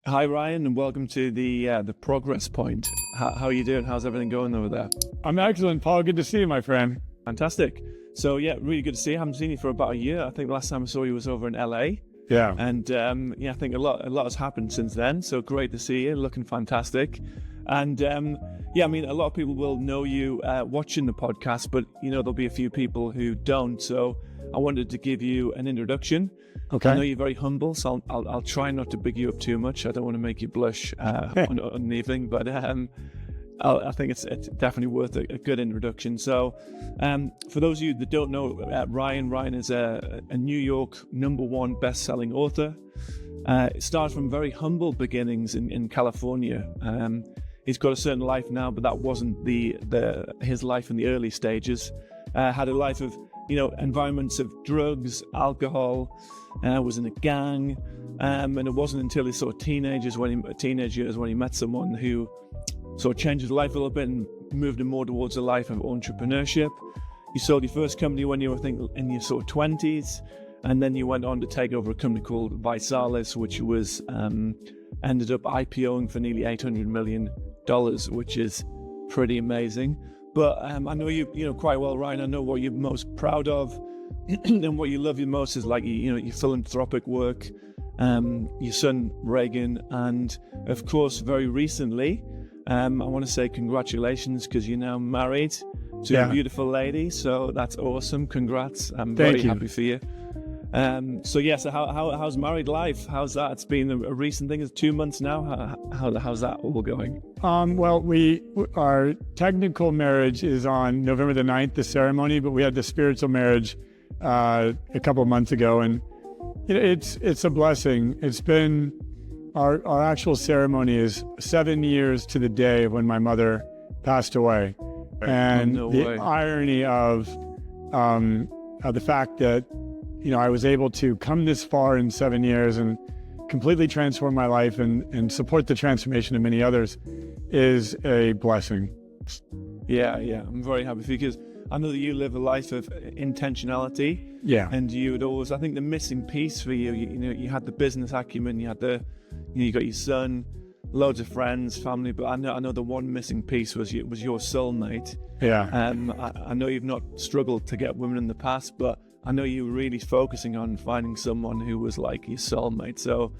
Hi, Ryan, and welcome to the progress point. How are you doing? How's everything going over there? I'm excellent, Paul. Good to see you, my friend. Fantastic. So yeah, really good to see you. I haven't seen you for about a year. I think the last time I saw you was over in LA. Yeah. And I think a lot has happened since then. So great to see you, looking fantastic. And a lot of people will know you watching the podcast, but there'll be a few people who don't. So I wanted to give you an introduction. Okay. I know you're very humble, so I'll try not to big you up too much. I don't want to make you blush on the evening, but I think it's definitely worth a good introduction. So for those of you that don't know Ryan is a New York #1 best-selling author. It started from very humble beginnings in California. He's got a certain life now, but that wasn't his life in the early stages. Had a life of environments of drugs, alcohol, was in a gang, and it wasn't until his sort of teenage years when he met someone who sort of changed his life a little bit and moved him more towards a life of entrepreneurship. You sold your first company when you were, I think, in your sort of 20s, and then you went on to take over a company called Visalis, which was ended up IPOing for nearly $800 million, which is pretty amazing. But I know you quite well, Ryan. I know what you're most proud of and what you love the most is like your philanthropic work, your son Reagan, and of course very recently I want to say congratulations because you're now married to a beautiful lady. So that's awesome. Congrats. I'm very happy for you. So how's married life? How's that? It's been a recent thing. It's 2 months now. How's that all going? Our technical marriage is on November the 9th, the ceremony, but we had the spiritual marriage a couple of months ago, and it's a blessing. It's been our actual ceremony is 7 years to the day of when my mother passed away, and irony of the fact that I was able to come this far in 7 years and completely transform my life and support the transformation of many others is a blessing. Yeah, I'm very happy for you because I know that you live a life of intentionality. Yeah. And you would always, I think the missing piece for you, you had the business acumen, you had you got your son, loads of friends, family, but I know the one missing piece was your soulmate. Yeah. I know you've not struggled to get women in the past, but I know you were really focusing on finding someone who was like your soulmate. So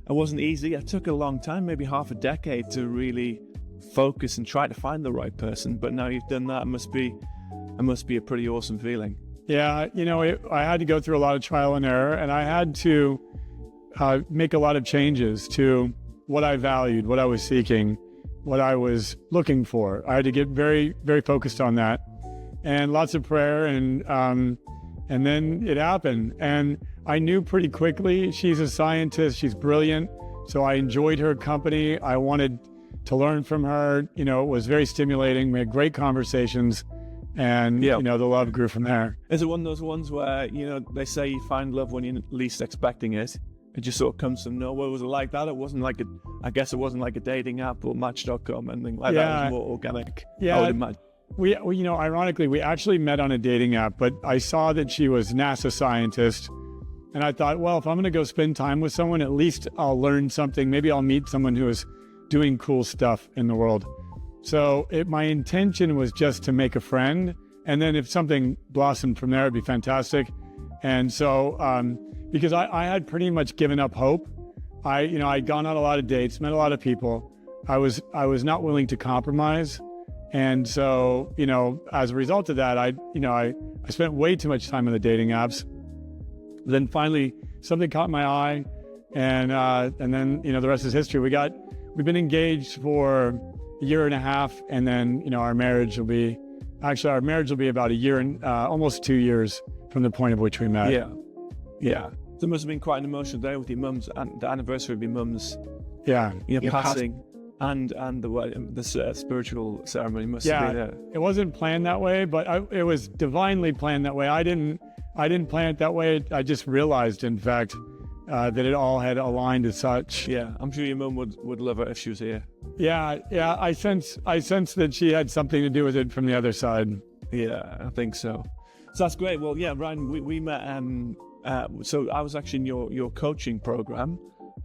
it wasn't easy. It took a long time, maybe half a decade to really focus and try to find the right person. But now you've done that, it must be a pretty awesome feeling. Yeah, I had to go through a lot of trial and error, and I had to make a lot of changes to what I valued, what I was seeking, what I was looking for. I had to get very, very focused on that, and lots of prayer, and then it happened. And I knew pretty quickly she's a scientist, she's brilliant, so I enjoyed her company. I wanted to learn from her. It was very stimulating. We had great conversations. And, the love grew from there. Is it one of those ones where, they say you find love when you're least expecting it? It just sort of comes from nowhere. Was it like that? It wasn't like I guess it wasn't like a dating app or Match.com and things like that. It was more organic. Yeah. I would imagine. We ironically, we actually met on a dating app, but I saw that she was a NASA scientist. And I thought, well, if I'm going to go spend time with someone, at least I'll learn something. Maybe I'll meet someone who is doing cool stuff in the world. So my intention was just to make a friend, and then if something blossomed from there, it'd be fantastic. And so, because I had pretty much given up hope, I'd gone on a lot of dates, met a lot of people. I was not willing to compromise, and so as a result of that, I spent way too much time on the dating apps. Then finally, something caught my eye, and then the rest is history. We've been engaged for a year and a half, and then our marriage will be about a year and almost 2 years from the point of which we met. Yeah. So it must have been quite an emotional day with your mum's, and the anniversary of your mum's passing, and the spiritual ceremony must have been. It wasn't planned that way, but it was divinely planned that way. I didn't plan it that way. I just realized, in fact, that it all had aligned as such. Yeah, I'm sure your mum would love it if she was here. Yeah. I sense that she had something to do with it from the other side. Yeah, I think so. So that's great. Well, yeah, Ryan, we met. So I was actually in your coaching program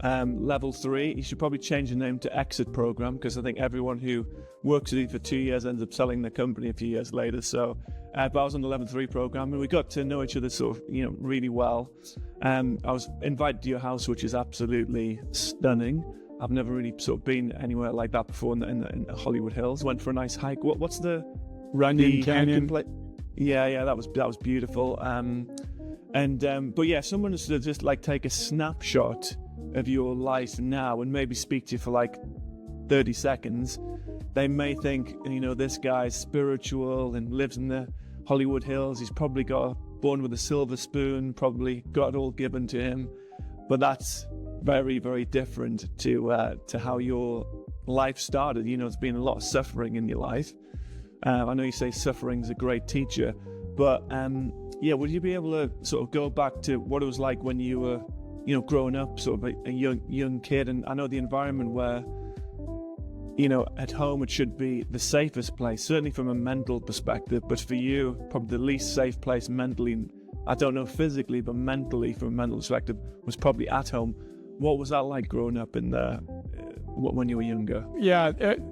level 3, you should probably change the name to Exit Program, because I think everyone who works with you for 2 years ends up selling their company a few years later. So, but I was on the level 3 program, and we got to know each other sort of, really well. I was invited to your house, which is absolutely stunning. I've never really sort of been anywhere like that before in the Hollywood Hills. Went for a nice hike. What's the Runyon Canyon? Yeah, that was beautiful. But yeah, someone was to just like take a snapshot of your life now and maybe speak to you for like 30 seconds. They may think, this guy's spiritual and lives in the Hollywood Hills. He's probably born with a silver spoon, probably got it all given to him. But that's very, very different to how your life started. There's been a lot of suffering in your life. I know you say suffering's a great teacher, but would you be able to sort of go back to what it was like when you were, growing up, sort of a young kid? And I know the environment where, at home it should be the safest place, certainly from a mental perspective, but for you, probably the least safe place mentally. I don't know physically, but mentally, from a mental perspective, was probably at home. What was that like growing up when you were younger? Yeah,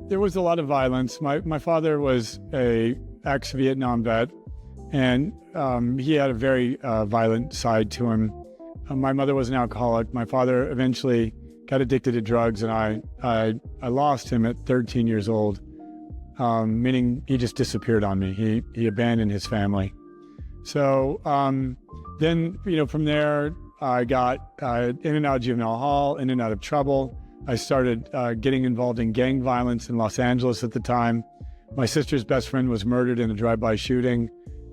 there was a lot of violence. My father was a ex-Vietnam vet, and he had a very violent side to him. My mother was an alcoholic. My father eventually got addicted to drugs, and I lost him at 13 years old, meaning he just disappeared on me. He abandoned his family. So then, from there, I got in and out of juvenile hall, in and out of trouble. I started getting involved in gang violence in Los Angeles at the time. My sister's best friend was murdered in a drive-by shooting,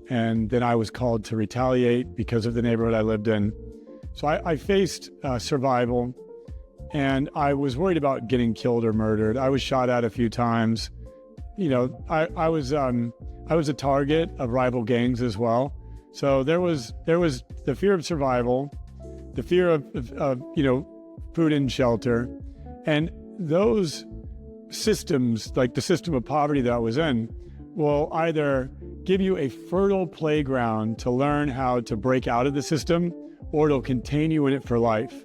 and then I was called to retaliate because of the neighborhood I lived in. So I faced survival, and I was worried about getting killed or murdered. I was shot at a few times. I was a target of rival gangs as well. So there was the fear of survival, the fear of food and shelter, and those systems, like the system of poverty that I was in, will either give you a fertile playground to learn how to break out of the system, or it'll contain you in it for life.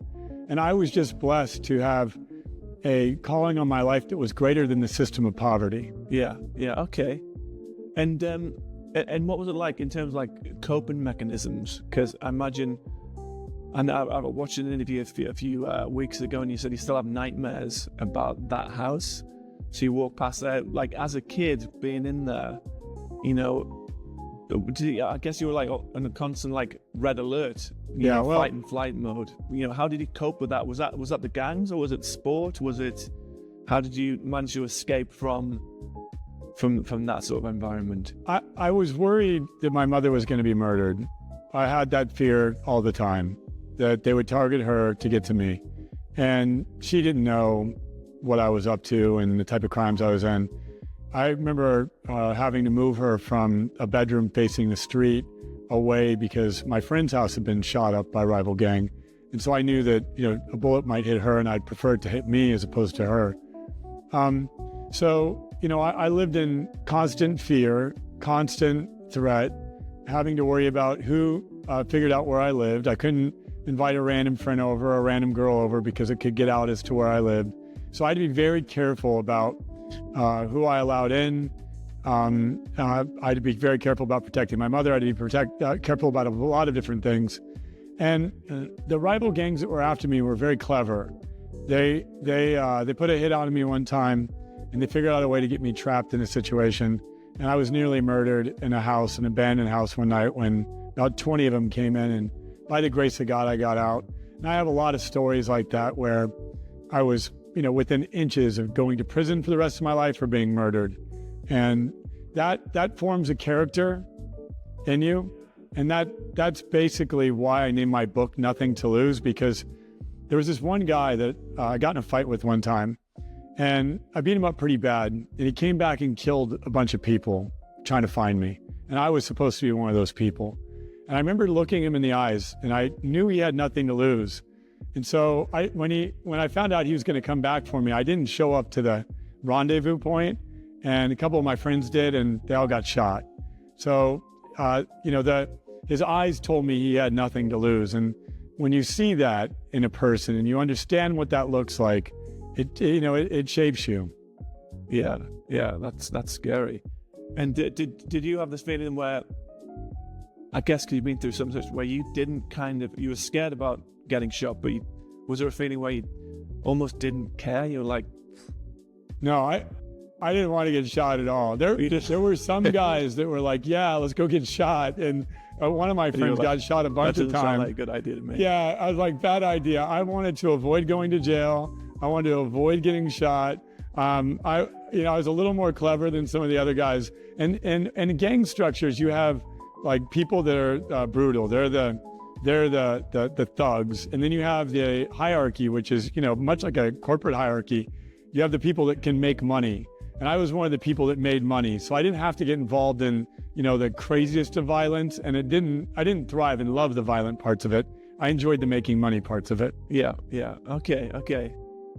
And I was just blessed to have a calling on my life that was greater than the system of poverty. Yeah, okay. And what was it like in terms of like coping mechanisms? Because I imagine, and I watched an interview a few weeks ago, and you said you still have nightmares about that house. So you walk past there, like as a kid being in there, I guess you were like on a constant like red alert, fight and flight mode. How did you cope with that? Was that the gangs, or was it sport? How did you manage to escape from that sort of environment? I was worried that my mother was going to be murdered. I had that fear all the time, that they would target her to get to me. And she didn't know what I was up to and the type of crimes I was in. I remember having to move her from a bedroom facing the street away because my friend's house had been shot up by a rival gang. And so I knew that, a bullet might hit her, and I'd prefer it to hit me as opposed to her. I lived in constant fear, constant threat, having to worry about who figured out where I lived. I couldn't invite a random friend over, or a random girl over, because it could get out as to where I lived. So I had to be very careful about who I allowed in. I had to be very careful about protecting my mother. I had to be careful about a lot of different things. And the rival gangs that were after me were very clever. They put a hit on me one time, and they figured out a way to get me trapped in a situation. And I was nearly murdered in a house, an abandoned house, one night when about 20 of them came in, and by the grace of God, I got out. And I have a lot of stories like that where I was, within inches of going to prison for the rest of my life or being murdered. And that forms a character in you. And that's basically why I named my book Nothing to Lose, because there was this one guy that I got in a fight with one time, and I beat him up pretty bad. And he came back and killed a bunch of people trying to find me. And I was supposed to be one of those people. And I remember looking him in the eyes, and I knew he had nothing to lose. And so when I found out he was going to come back for me, I didn't show up to the rendezvous point, and a couple of my friends did, and they all got shot. So, his eyes told me he had nothing to lose. And when you see that in a person and you understand what that looks like, it shapes you. Yeah, that's scary. And did you have this feeling where, I guess because you've been through some such, where you were scared about getting shot, but was there a feeling where you almost didn't care? You were like, no, I didn't want to get shot at all. There were some guys that were like, yeah, let's go get shot. And one of my friends got shot a bunch of times. That doesn't sound like a good idea to me. Yeah, I was like, bad idea. I wanted to avoid going to jail. I wanted to avoid getting shot. I was a little more clever than some of the other guys. And in gang structures, you have like people that are brutal. They're the thugs. And then you have the hierarchy, which is, much like a corporate hierarchy. You have the people that can make money. And I was one of the people that made money. So I didn't have to get involved in, the craziest of violence. And I didn't thrive and love the violent parts of it. I enjoyed the making money parts of it. Yeah. Okay.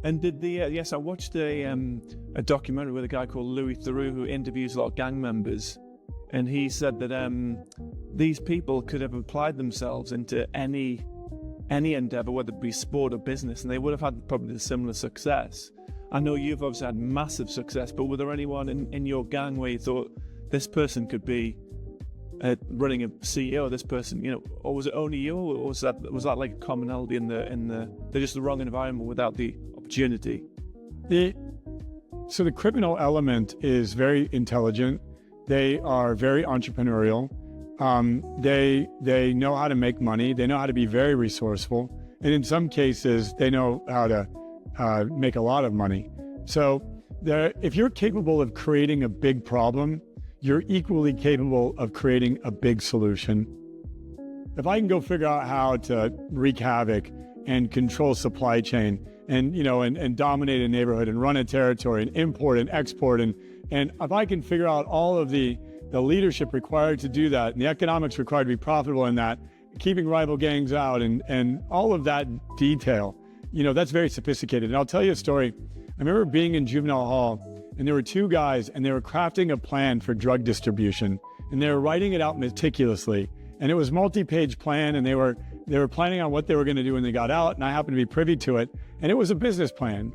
And did I watched a documentary with a guy called Louis Theroux who interviews a lot of gang members. And he said that these people could have applied themselves into any endeavor, whether it be sport or business, and they would have had probably a similar success. I know you've obviously had massive success, but were there anyone in your gang where you thought this person could be running a CEO, this person, or was it only you, or was that like a commonality in the they're just the wrong environment without the opportunity? So the criminal element is very intelligent. They are very entrepreneurial. They know how to make money. They know how to be very resourceful, and in some cases, they know how to make a lot of money. So if you're capable of creating a big problem, you're equally capable of creating a big solution. If I can go figure out how to wreak havoc and control supply chain and dominate a neighborhood and run a territory and import and export, and if I can figure out all of the leadership required to do that and the economics required to be profitable in that, keeping rival gangs out and all of that detail, that's very sophisticated. And I'll tell you a story. I remember being in juvenile hall, and there were two guys, and they were crafting a plan for drug distribution, and they were writing it out meticulously. And it was multi-page plan, and they were planning on what they were going to do when they got out, and I happened to be privy to it. And it was a business plan,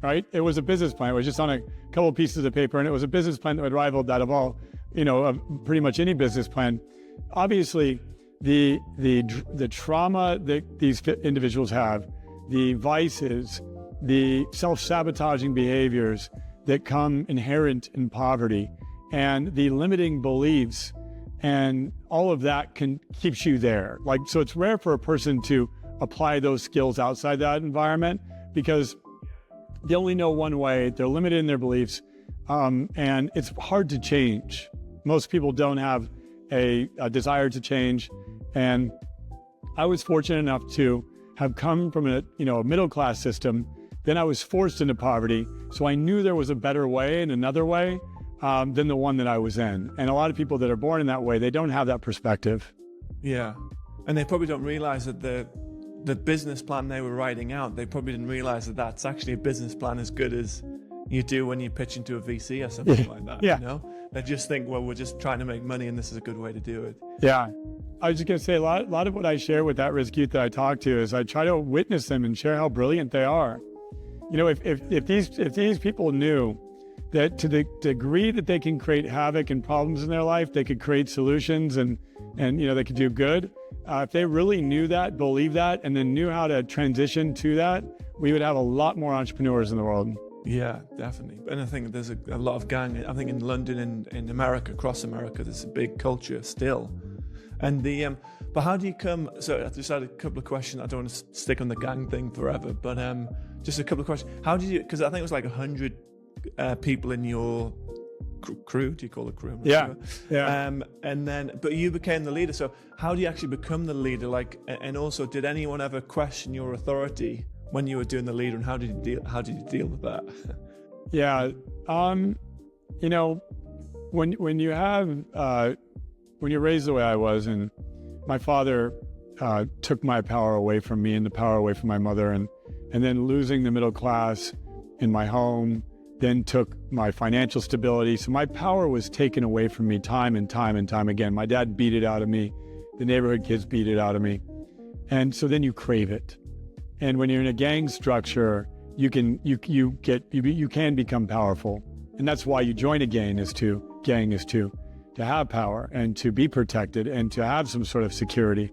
right? It was a business plan. It was just on a couple of pieces of paper, and it was a business plan that would rival that of all, of pretty much any business plan. Obviously, the trauma that these individuals have, the vices, the self-sabotaging behaviors that come inherent in poverty, and the limiting beliefs, and all of that keeps you there. So it's rare for a person to apply those skills outside that environment because they only know one way, they're limited in their beliefs, and it's hard to change. Most people don't have a desire to change. And I was fortunate enough to have come from a middle-class system. Then I was forced into poverty. So I knew there was a better way and another way than the one that I was in. And a lot of people that are born in that way, they don't have that perspective. Yeah. And they probably don't realize that the business plan they were writing out, they probably didn't realize that that's actually a business plan as good as you do when you pitch into a VC or something like that. Yeah. They just think, well, we're just trying to make money and this is a good way to do it. Yeah. I was just going to say a lot of what I share with at-risk youth that I talk to is I try to witness them and share how brilliant they are. If these people knew that to the degree that they can create havoc and problems in their life, they could create solutions and they could do good. If they really knew that, believed that, and then knew how to transition to that, we would have a lot more entrepreneurs in the world. Yeah, definitely. And I think there's a lot of gang. I think in London and in America, across America, there's a big culture still. And but how do you come? So I just had a couple of questions. I don't want to stick on the gang thing forever, but just a couple of questions. How did you? Because I think it was like 100 people in your crew. Do you call it crew? Yeah. Sure. Yeah. And then, but you became the leader. So how do you actually become the leader? And also, did anyone ever question your authority when you were doing the leader, and how did you deal with that? Yeah. When you have when you're raised the way I was, and my father took my power away from me and the power away from my mother, and then losing the middle class in my home, then took my financial stability. So my power was taken away from me time and time and time again. My dad beat it out of me. The neighborhood kids beat it out of me. And so then you crave it. And when you're in a gang structure, you can become powerful. And that's why you join a gang is to have power and to be protected and to have some sort of security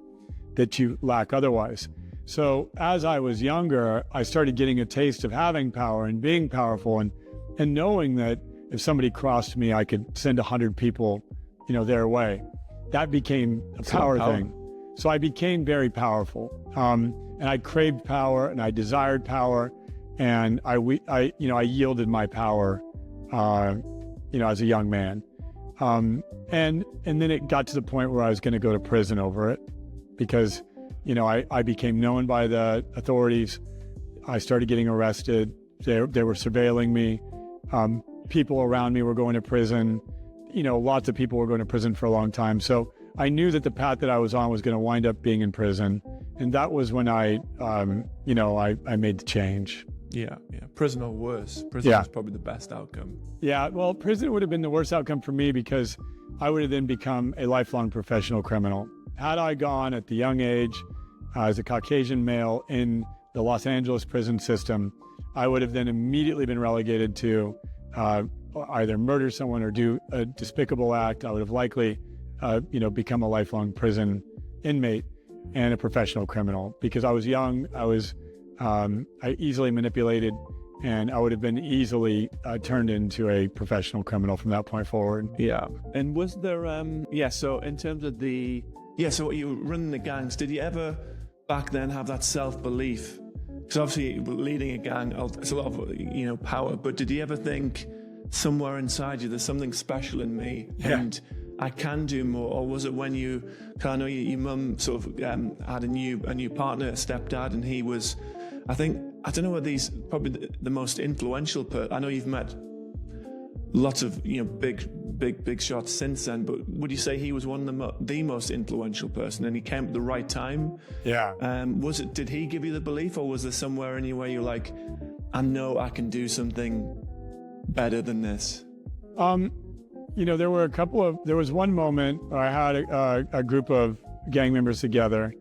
that you lack otherwise. So as I was younger, I started getting a taste of having power and being powerful and knowing that if somebody crossed me, I could send 100 people, their way. That became a power thing. So I became very powerful. And I craved power and I desired power, and I yielded my power, as a young man. And then it got to the point where I was going to go to prison over it because, I became known by the authorities. I started getting arrested. They were surveilling me. People around me were going to prison. Lots of people were going to prison for a long time. So I knew that the path that I was on was going to wind up being in prison. And that was when I made the change. Yeah. Prison or worse. Prison was probably the best outcome. Yeah, well, prison would have been the worst outcome for me because I would have then become a lifelong professional criminal. Had I gone at the young age as a Caucasian male in the Los Angeles prison system, I would have then immediately been relegated to either murder someone or do a despicable act. I would have likely, become a lifelong prison inmate and a professional criminal because I was young. I easily manipulated, and I would have been easily turned into a professional criminal from that point forward. Yeah. And was there, so in terms of so you were running the gangs, did you ever back then have that self-belief? Because obviously leading a gang, it's a lot of, power, but did you ever think somewhere inside you, there's something special in me and I can do more? Or was it when your mum sort of had a new partner, a stepdad, and he was, I don't know whether he's probably the most influential person. I know you've met lots of, big shots since then, but would you say he was one of the most influential person and he came at the right time? Yeah. Did he give you the belief, or was there somewhere in you where you're like, I know I can do something better than this? There was one moment where I had a group of gang members together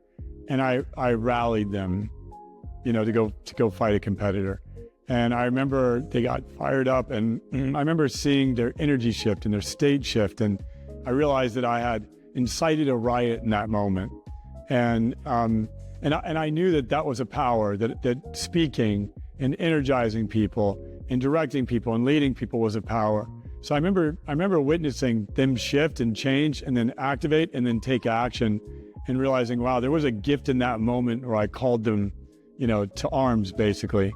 and I rallied them, to go fight a competitor. And I remember they got fired up, and I remember seeing their energy shift and their state shift. And I realized that I had incited a riot in that moment. And I knew that was a power, that speaking and energizing people and directing people and leading people was a power. So I remember witnessing them shift and change and then activate and then take action and realizing, wow, there was a gift in that moment where I called them, to arms, basically.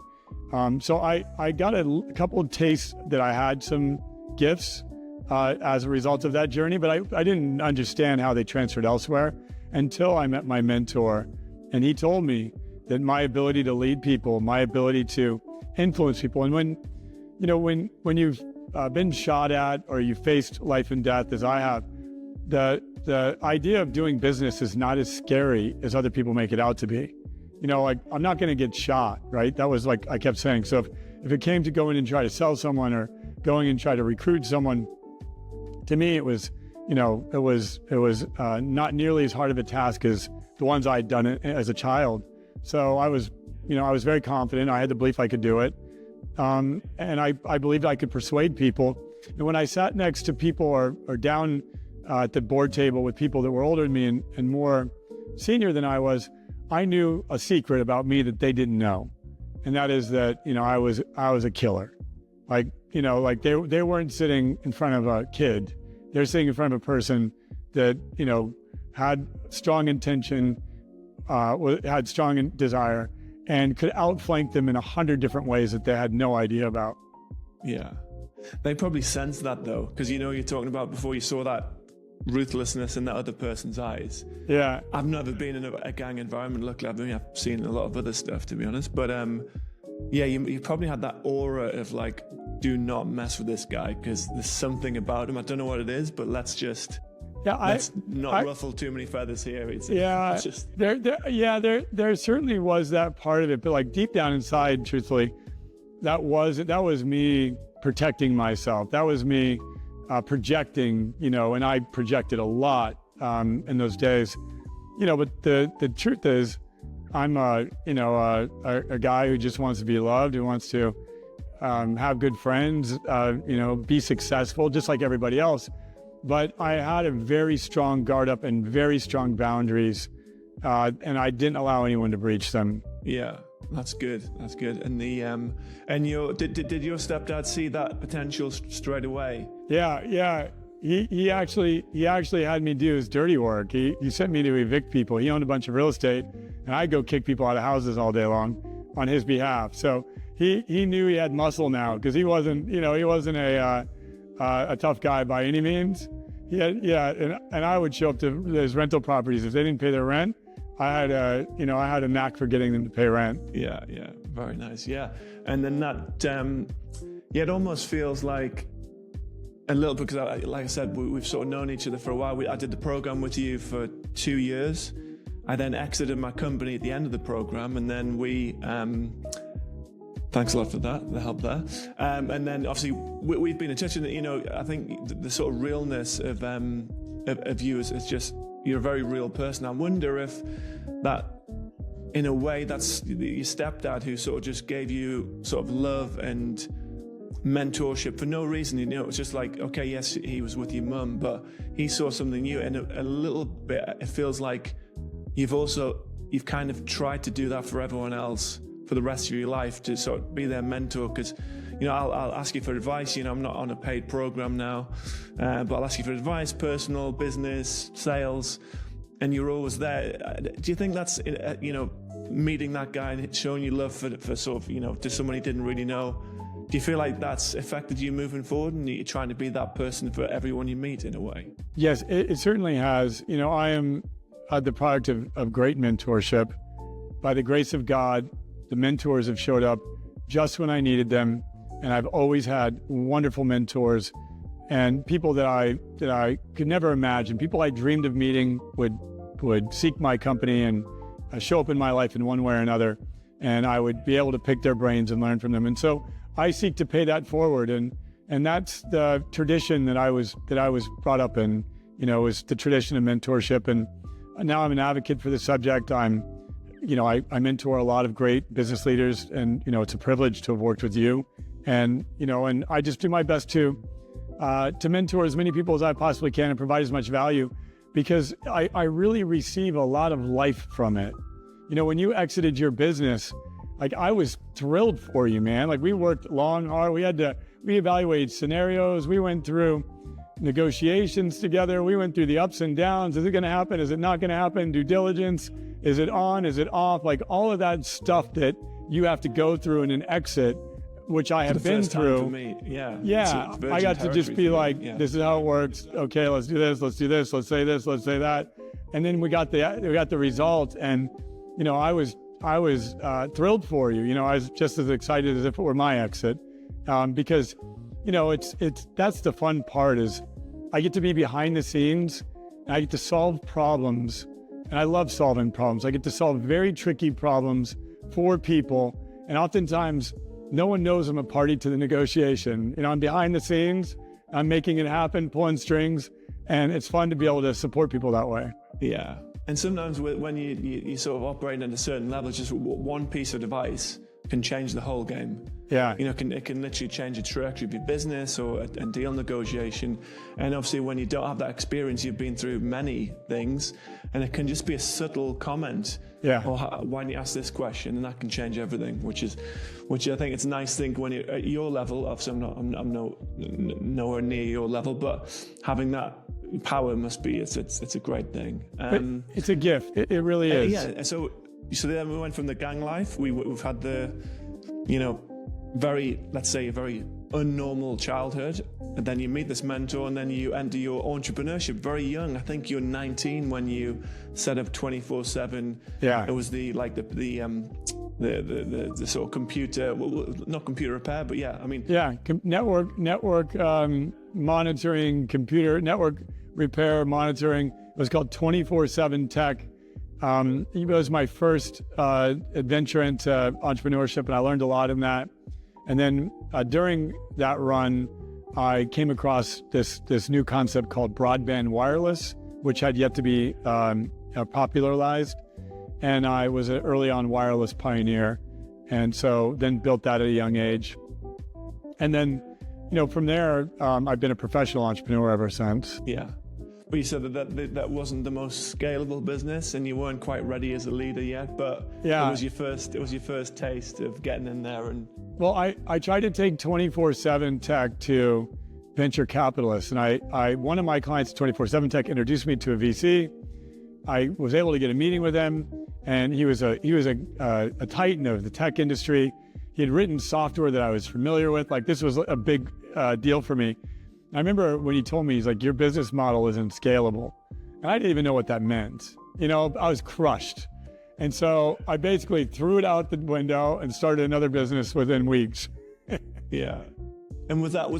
So I got a couple of tastes that I had some gifts as a result of that journey, but I didn't understand how they transferred elsewhere until I met my mentor. And he told me that my ability to lead people, my ability to influence people, and when you've been shot at or you faced life and death as I have, the idea of doing business is not as scary as other people make it out to be. I'm not going to get shot, right? That was like I kept saying. So if it came to going and try to sell someone or going and try to recruit someone, to me it was not nearly as hard of a task as the ones I'd done as a child. So I was very confident. I had the belief I could do it. And I believed I could persuade people. And when I sat next to people or down at the board table with people that were older than me and more senior than I was, I knew a secret about me that they didn't know. And that is that, I was a killer. Like they weren't sitting in front of a kid. They're sitting in front of a person that, had strong intention, had strong desire, and could outflank them in 100 different ways that they had no idea about. Yeah. They probably sense that though, because you're talking about before you saw that ruthlessness in that other person's eyes. Yeah. I've never been in a gang environment, luckily. I've seen a lot of other stuff, to be honest. But you probably had that aura of like, do not mess with this guy because there's something about him. I don't know what it is, but let's not ruffle too many feathers here. There certainly was that part of it, but like deep down inside, truthfully, that was me protecting myself. That was me projecting, and I projected a lot in those days, but the truth is I'm a guy who just wants to be loved, who wants to have good friends, be successful, just like everybody else. But I had a very strong guard up and very strong boundaries, and I didn't allow anyone to breach them. Yeah, that's good. That's good. And did your stepdad see that potential straight away? Yeah. He actually had me do his dirty work. He sent me to evict people. He owned a bunch of real estate, and I'd go kick people out of houses all day long on his behalf. So he knew he had muscle now, because he wasn't a tough guy by any means. And I would show up to his rental properties. If they didn't pay their rent, I had a knack for getting them to pay rent. Yeah, very nice. Yeah, and then that, it almost feels like a little, because like I said, we've sort of known each other for a while. I did the program with you for 2 years. I then exited my company at the end of the program, and then we. Thanks a lot for that, the help there. And then obviously we've been in touch, and I think the sort of realness of you is just, you're a very real person. I wonder if that, in a way, that's your stepdad who sort of just gave you sort of love and mentorship for no reason. It's just like, okay, yes, he was with your mum, but he saw something new, and a little bit, it feels like you've kind of tried to do that for everyone else for the rest of your life, to sort of be their mentor. Because I'll ask you for advice. I'm not on a paid program now, but I'll ask you for advice, personal, business, sales, and you're always there. Do you think that's meeting that guy and showing you love for sort of to someone you didn't really know? Do you feel like that's affected you moving forward, and you're trying to be that person for everyone you meet in a way? Yes, it certainly has. I am the product of great mentorship. By the grace of God, the mentors have showed up just when I needed them, and I've always had wonderful mentors, and people that I could never imagine. People I dreamed of meeting would seek my company and show up in my life in one way or another, and I would be able to pick their brains and learn from them. And so I seek to pay that forward, and that's the tradition that I was brought up in. Was the tradition of mentorship, and now I'm an advocate for the subject. I mentor a lot of great business leaders, and it's a privilege to have worked with you, and I just do my best to mentor as many people as I possibly can and provide as much value, because I really receive a lot of life from it. When you exited your business, like, I was thrilled for you, man. Like, we worked long, hard. We evaluated scenarios. We went through negotiations together. We went through the ups and downs. Is it going to happen? Is it not going to happen? Due diligence. Is it on? Is it off? Like, all of that stuff that you have to go through in an exit, which I have been through. For me. Yeah. Yeah. I got to just be like, this is how it works. Okay, let's do this. Let's do this. Let's say this. Let's say that. And then we got the result. And, I was thrilled for you. I was just as excited as if it were my exit, because, that's the fun part, is I get to be behind the scenes, and I get to solve problems. And I love solving problems. I get to solve very tricky problems for people. And oftentimes, no one knows I'm a party to the negotiation. I'm behind the scenes. I'm making it happen, pulling strings. And it's fun to be able to support people that way. Yeah. And sometimes when you sort of operate at a certain level, just one piece of advice can change the whole game. Yeah. It can literally change the trajectory of your business or a deal negotiation. And obviously, when you don't have that experience, you've been through many things, and it can just be a subtle comment. Yeah. Or why don't you ask this question, and that can change everything. Which I think it's a nice thing when you're at your level. Obviously, I'm nowhere near your level, but having that power must be it's a great thing. It's a gift. It really is. Yeah. So then we went from the gang life. We've had the very, let's say, a very unnormal childhood, and then you meet this mentor, and then you enter your entrepreneurship very young. I think you're 19 when you set up 24/7. Yeah. It was the sort of computer, not computer repair, but yeah, I mean. Yeah, network monitoring, computer network repair monitoring. It was called 24/7 Tech. It was my first adventure into entrepreneurship, and I learned a lot in that. And then during that run, I came across this new concept called broadband wireless, which had yet to be popularized. and I was an early on wireless pioneer. And so then built that at a young age. And then, from there, I've been a professional entrepreneur ever since. Yeah. But you said that wasn't the most scalable business, and you weren't quite ready as a leader yet. But yeah, it was your first taste of getting in there. And well, I tried to take 24/7 tech to venture capitalists, and I one of my clients at 24/7 Tech introduced me to a VC. I was able to get a meeting with him, and he was a titan of the tech industry. He had written software that I was familiar with. Like, this was a big deal for me. I remember when he told me, he's like, your business model isn't scalable. And I didn't even know what that meant. I was crushed. And so I basically threw it out the window and started another business within weeks. Yeah. And that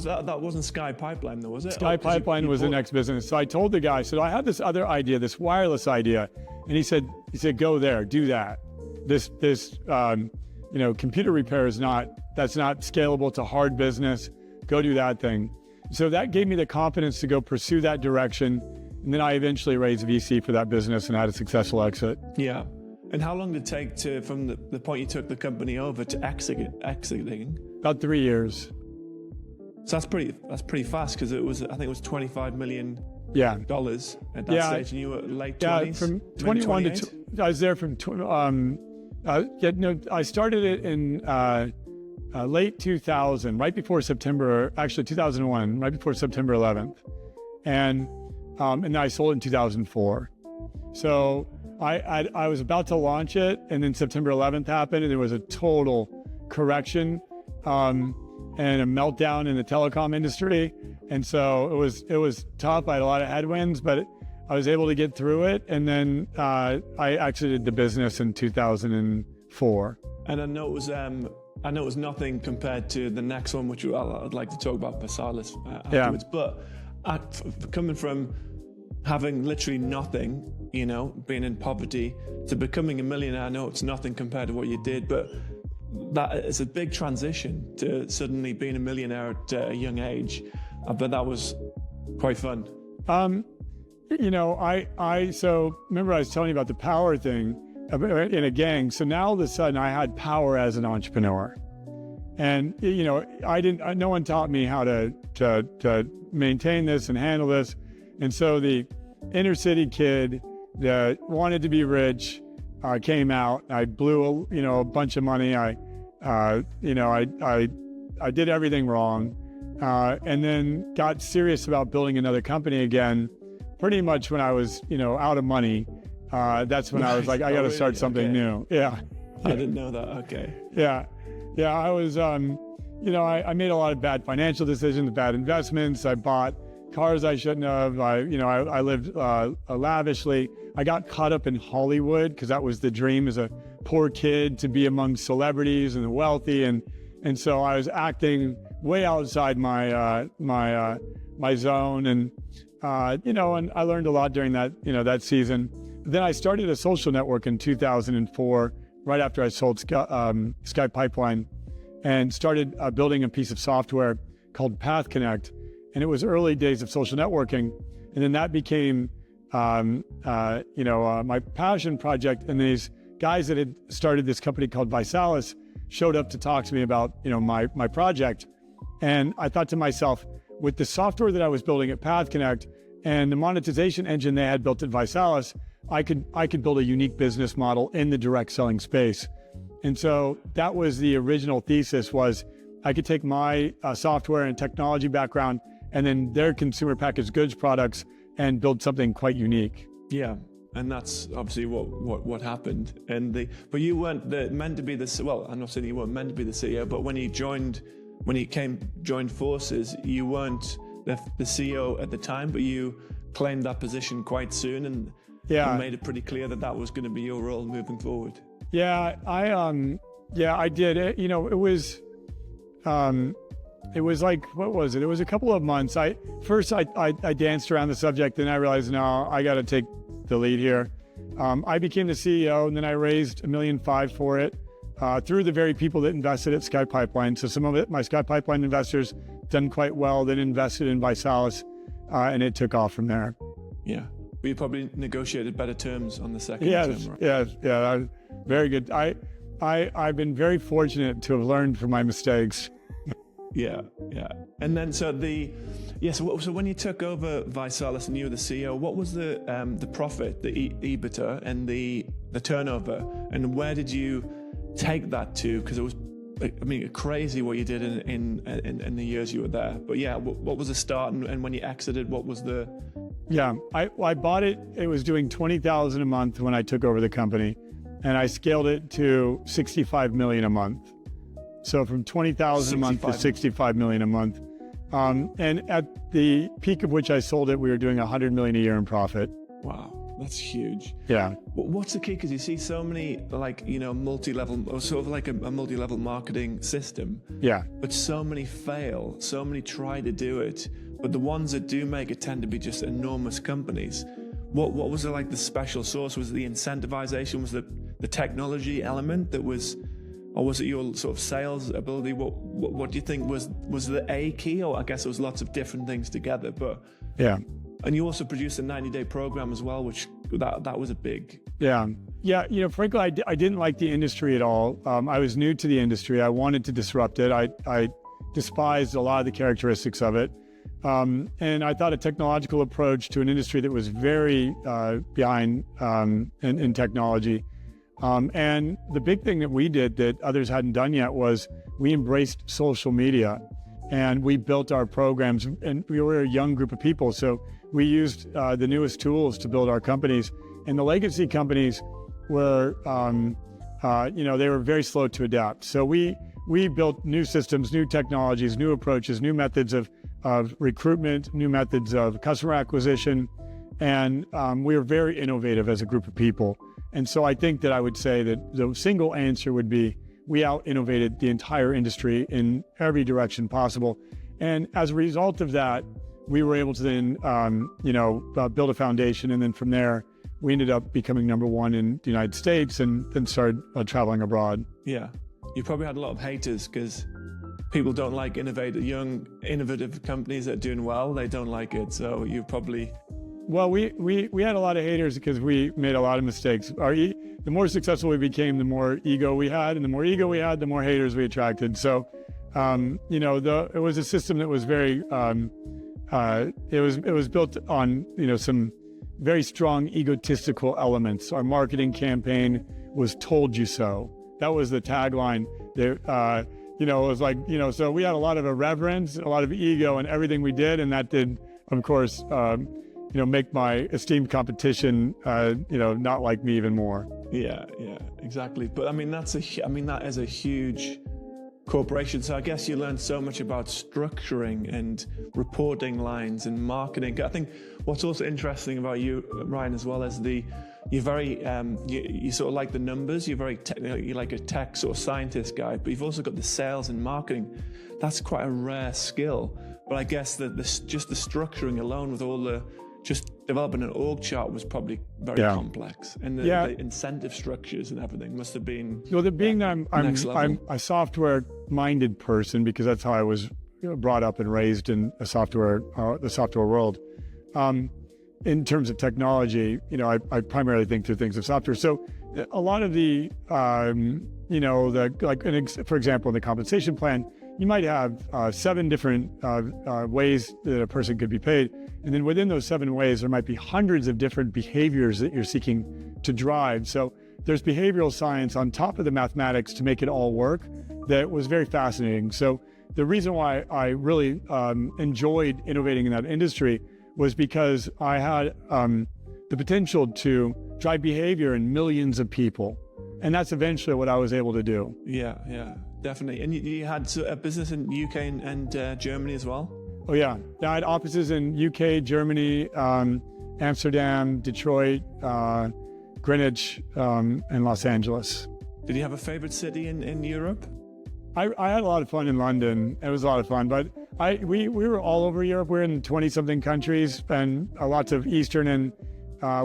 wasn't Sky Pipeline though, was it? Sky Pipeline was the next business. So I told the guy, I had this other idea, this wireless idea. And he said, go there, do that. This computer repair that's not scalable. It's a hard business. Go do that thing. So that gave me the confidence to go pursue that direction. And then I eventually raised VC for that business and had a successful exit. Yeah. And how long did it take from the point you took the company over to exiting? About 3 years. So that's pretty fast, because I think it was $25 million at that stage, and you were late 20s. Yeah, from 21 to I was there from I started it in late 2000, right before September, actually 2001, right before September 11th, and then I sold it in 2004. So I was about to launch it, and then September 11th happened, and there was a total correction. And a meltdown in the telecom industry. And so it was tough. I had a lot of headwinds, but I was able to get through it. And then I exited the business in 2004. And I know it was nothing compared to the next one, which I'd like to talk about, Versalis, afterwards. Yeah. But coming from having literally nothing, being in poverty, to becoming a millionaire, I know it's nothing compared to what you did, but that is a big transition to suddenly being a millionaire at a young age. But that was quite fun. So remember I was telling you about the power thing in a gang. So now all of a sudden I had power as an entrepreneur, and no one taught me how to maintain this and handle this. And so the inner city kid that wanted to be rich came out. I blew a bunch of money. I did everything wrong, and then got serious about building another company again. Pretty much when I was out of money, that's when I was like, I got to start something new. Yeah, I didn't know that. Okay. Yeah. I was I made a lot of bad financial decisions, bad investments. I bought cars I shouldn't have. I lived lavishly. I got caught up in Hollywood because that was the dream as a poor kid, to be among celebrities and the wealthy, and so I was acting way outside my zone, and and I learned a lot during that season. Then I started a social network in 2004, right after I sold Sky Pipeline, and started building a piece of software called Path Connect, and it was early days of social networking, and then that became my passion project. And these guys that had started this company called Versalis showed up to talk to me about my project, and I thought to myself, with the software that I was building at Path Connect and the monetization engine they had built at Versalis, I could build a unique business model in the direct selling space. And so that was the original thesis, was I could take my software and technology background and then their consumer packaged goods products and build something quite unique. Yeah, and that's obviously what happened. But you weren't meant to be I'm not saying you weren't meant to be the CEO, but when you joined forces, you weren't the CEO at the time, but you claimed that position quite soon, and you made it pretty clear that was going to be your role moving forward. Yeah, I did. It was like, what was it? It was a couple of months. I danced around the subject, and I realized, no, I got to take the lead here. I became the CEO, and then I raised $1.5 million for it through the very people that invested at Sky Pipeline. So some of it, my Sky Pipeline investors done quite well, then invested in Versalis, and it took off from there. Yeah. But you probably negotiated better terms on the second Yes, term, right? yeah, very good. I've been very fortunate to have learned from my mistakes. Yeah. And then so when you took over Visalis and you were the CEO, what was the profit, the EBITDA and the turnover, and where did you take that to? Because it was, I mean, crazy what you did in the years you were there. But yeah, what was the start, and when you exited, what was the? Yeah, I bought it. It was doing $20,000 a month when I took over the company, and I scaled it to $65 million a month. So from $20,000 a month to $65 million a month. And at the peak of which I sold it, we were doing $100 million a year in profit. Wow, that's huge. Yeah. What's the key? Because you see so many, multi-level, or sort of like a multi-level marketing system. Yeah. But so many fail, so many try to do it. But the ones that do make it tend to be just enormous companies. What was the special sauce? Was it the incentivization? Was the technology element that was, or was it your sort of sales ability? What do you think was the A key? Or I guess it was lots of different things together. But yeah. And you also produced a 90-day program as well, which that was a big. Yeah. Frankly, I didn't like the industry at all. I was new to the industry. I wanted to disrupt it. I despised a lot of the characteristics of it. And I thought a technological approach to an industry that was very behind in technology. And the big thing that we did that others hadn't done yet was we embraced social media, and we built our programs, and we were a young group of people. So we used the newest tools to build our companies, and the legacy companies were, they were very slow to adapt. So we built new systems, new technologies, new approaches, new methods of recruitment, new methods of customer acquisition. And we were very innovative as a group of people. And so I think that I would say that the single answer would be we out-innovated the entire industry in every direction possible. And as a result of that, we were able to then, build a foundation. And then from there, we ended up becoming number one in the United States and then started traveling abroad. Yeah. You probably had a lot of haters because people don't like young, innovative companies that are doing well. They don't like it. So you probably... Well, we had a lot of haters because we made a lot of mistakes. The more successful we became, the more ego we had, and the more ego we had, the more haters we attracted. So, it was a system that was very, it was built on, some very strong egotistical elements. Our marketing campaign was "Told you so." That was the tagline. It was like, so we had a lot of irreverence, a lot of ego in everything we did, and that did, of course, make my esteemed competition, not like me even more. Yeah, exactly. But I mean, that is a huge corporation. So I guess you learned so much about structuring and reporting lines and marketing. I think what's also interesting about you, Ryan, as well, is you're very, you sort of like the numbers. You're very technical. You're like a tech sort of scientist guy, but you've also got the sales and marketing. That's quite a rare skill. But I guess that just the structuring alone with all just developing an org chart was probably very complex, and the incentive structures and everything must have been. Well, being that I'm a software-minded person because that's how I was brought up and raised in the software world. In terms of technology, I primarily think through things of software. So a lot of the, for example, in the compensation plan, you might have 7 different ways that a person could be paid. And then within those 7 ways, there might be hundreds of different behaviors that you're seeking to drive. So there's behavioral science on top of the mathematics to make it all work. That was very fascinating. So the reason why I really enjoyed innovating in that industry was because I had the potential to drive behavior in millions of people. And that's eventually what I was able to do. Yeah, definitely. And you had a business in UK and Germany as well? Oh, yeah. I had offices in UK, Germany, Amsterdam, Detroit, Greenwich, and Los Angeles. Did you have a favorite city in Europe? I had a lot of fun in London. It was a lot of fun, but we were all over Europe. We're in 20-something countries and lots of Eastern and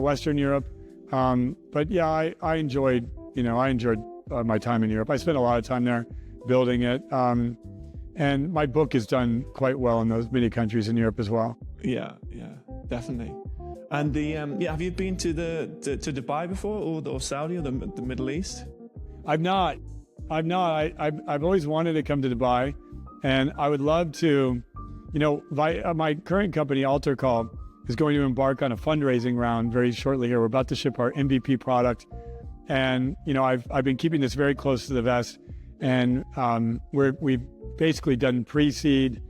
Western Europe. But yeah, I enjoyed my time in Europe. I spent a lot of time there building it. And my book has done quite well in those many countries in Europe as well. Yeah, definitely. And have you been to to Dubai before, or Saudi, or the Middle East? I've not. I've always wanted to come to Dubai, and I would love to. My current company, AlterCall, is going to embark on a fundraising round very shortly here. We're about to ship our MVP product, and I've been keeping this very close to the vest, and we've basically done pre-seed,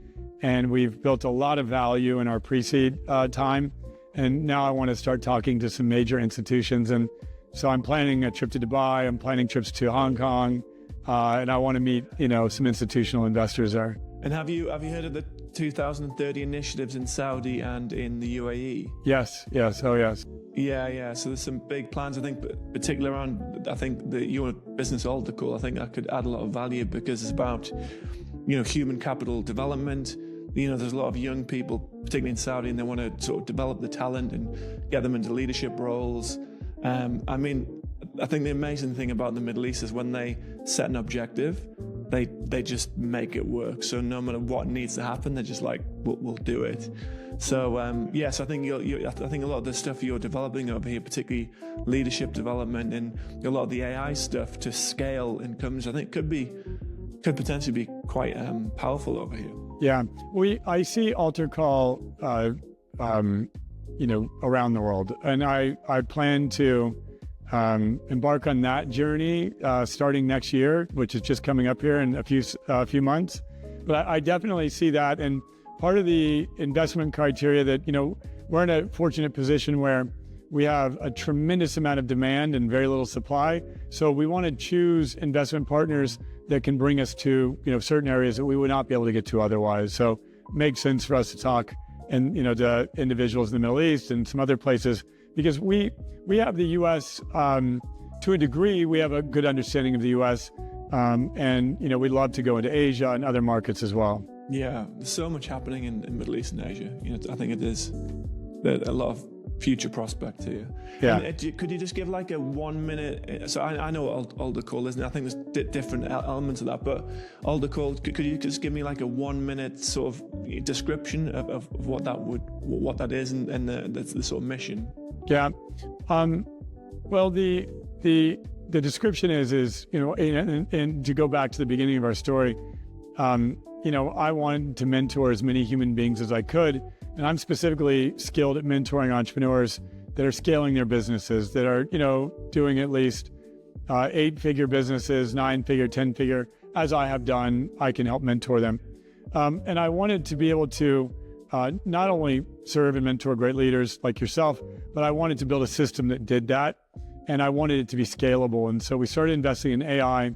and we've built a lot of value in our pre-seed time, and now I want to start talking to some major institutions, and so I'm planning a trip to Dubai. I'm planning trips to Hong Kong, and I want to meet some institutional investors there. And have you heard of the 2030 initiatives in Saudi and in the UAE? Yes. Oh, yes. Yeah. So there's some big plans, I think, particularly around, I think, your business AlterCall. I think that could add a lot of value because it's about, human capital development. There's a lot of young people, particularly in Saudi, and they want to sort of develop the talent and get them into leadership roles. I think the amazing thing about the Middle East is when they set an objective, they just make it work. So no matter what needs to happen, they're just like, we'll do it. So so I think I think a lot of the stuff you're developing over here, particularly leadership development and a lot of the AI stuff to scale incomes, I think could potentially be quite powerful over here. Yeah, I see AlterCall, around the world, and I plan to embark on that journey starting next year, which is just coming up here in a few months. But I definitely see that, and part of the investment criteria that we're in a fortunate position where we have a tremendous amount of demand and very little supply. So we want to choose investment partners that can bring us to certain areas that we would not be able to get to otherwise. So it makes sense for us to talk and to individuals in the Middle East and some other places, because we have the U.S. To a degree. We have a good understanding of the U.S. And we'd love to go into Asia and other markets as well. Yeah, there's so much happening in Middle East and Asia. I think there's a lot of future prospect here. Yeah. And, could you just give like a 1 minute? So I know what AlterCall is, and I think there's different elements of that. But AlterCall, could you just give me like a 1 minute sort of description of what that is and the sort of mission? Yeah. Well, the description is and to go back to the beginning of our story, I wanted to mentor as many human beings as I could. And I'm specifically skilled at mentoring entrepreneurs that are scaling their businesses, that are, doing at least 8-figure businesses, 9-figure, 10-figure. As I have done, I can help mentor them. And I wanted to be able to not only serve and mentor great leaders like yourself, but I wanted to build a system that did that. And I wanted it to be scalable. And so we started investing in AI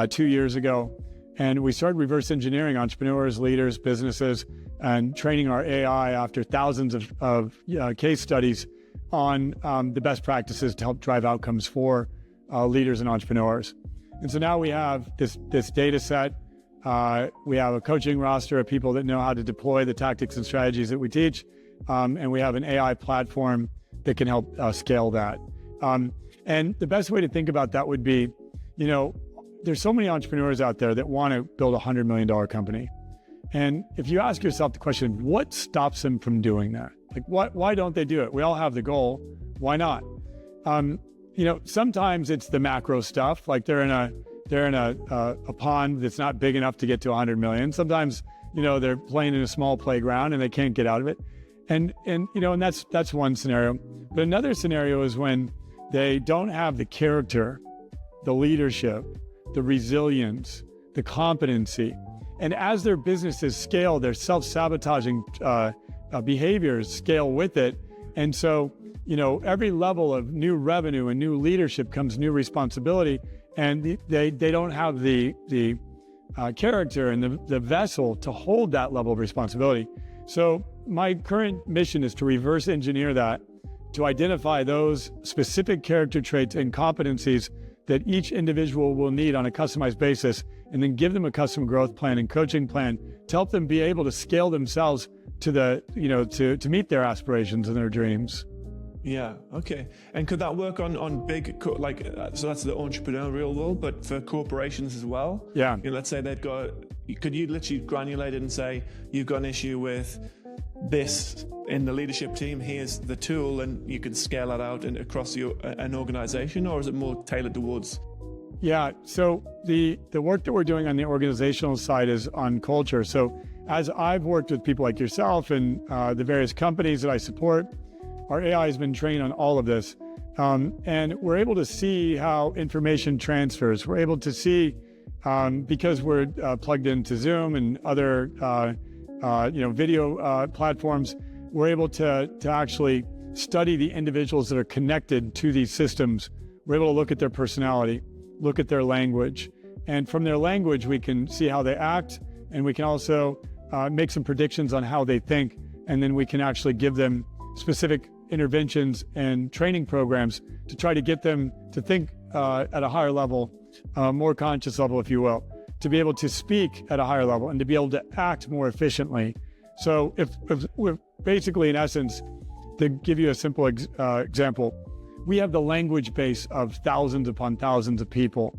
2 years ago. And we started reverse engineering entrepreneurs, leaders, businesses, and training our AI after thousands of case studies on the best practices to help drive outcomes for leaders and entrepreneurs. And so now we have this data set. We have a coaching roster of people that know how to deploy the tactics and strategies that we teach. And we have an AI platform that can help scale that. And the best way to think about that would be, there's so many entrepreneurs out there that want to build a $100 million company. And if you ask yourself the question, what stops them from doing that? Like, why don't they do it? We all have the goal. Why not? Sometimes it's the macro stuff, like they're in a pond that's not big enough to get to 100 million. Sometimes, they're playing in a small playground and they can't get out of it. And that's one scenario. But another scenario is when they don't have the character, the leadership, the resilience, the competency. And as their businesses scale, their self-sabotaging behaviors scale with it. And so, every level of new revenue and new leadership comes new responsibility. And they don't have the character and the vessel to hold that level of responsibility. So my current mission is to reverse engineer that, to identify those specific character traits and competencies that each individual will need on a customized basis, and then give them a custom growth plan and coaching plan to help them be able to scale themselves to to meet their aspirations and their dreams. Yeah. Okay. And could that work on big, so that's the entrepreneurial world, but for corporations as well? Yeah. Let's say could you literally granulate it and say, you've got an issue with this in the leadership team, here's the tool, and you can scale that out and across an organization, or is it more tailored towards? Yeah, so the work that we're doing on the organizational side is on culture. So as I've worked with people like yourself and the various companies that I support, our AI has been trained on all of this. And we're able to see how information transfers. We're able to see, because we're plugged into Zoom and other video platforms, we're able to actually study the individuals that are connected to these systems. We're able to look at their personality, look at their language. And from their language, we can see how they act, and we can also make some predictions on how they think. And then we can actually give them specific interventions and training programs to try to get them to think at a higher level, more conscious level, if you will, to be able to speak at a higher level and to be able to act more efficiently. So if we're basically, in essence, to give you a simple example, we have the language base of thousands upon thousands of people,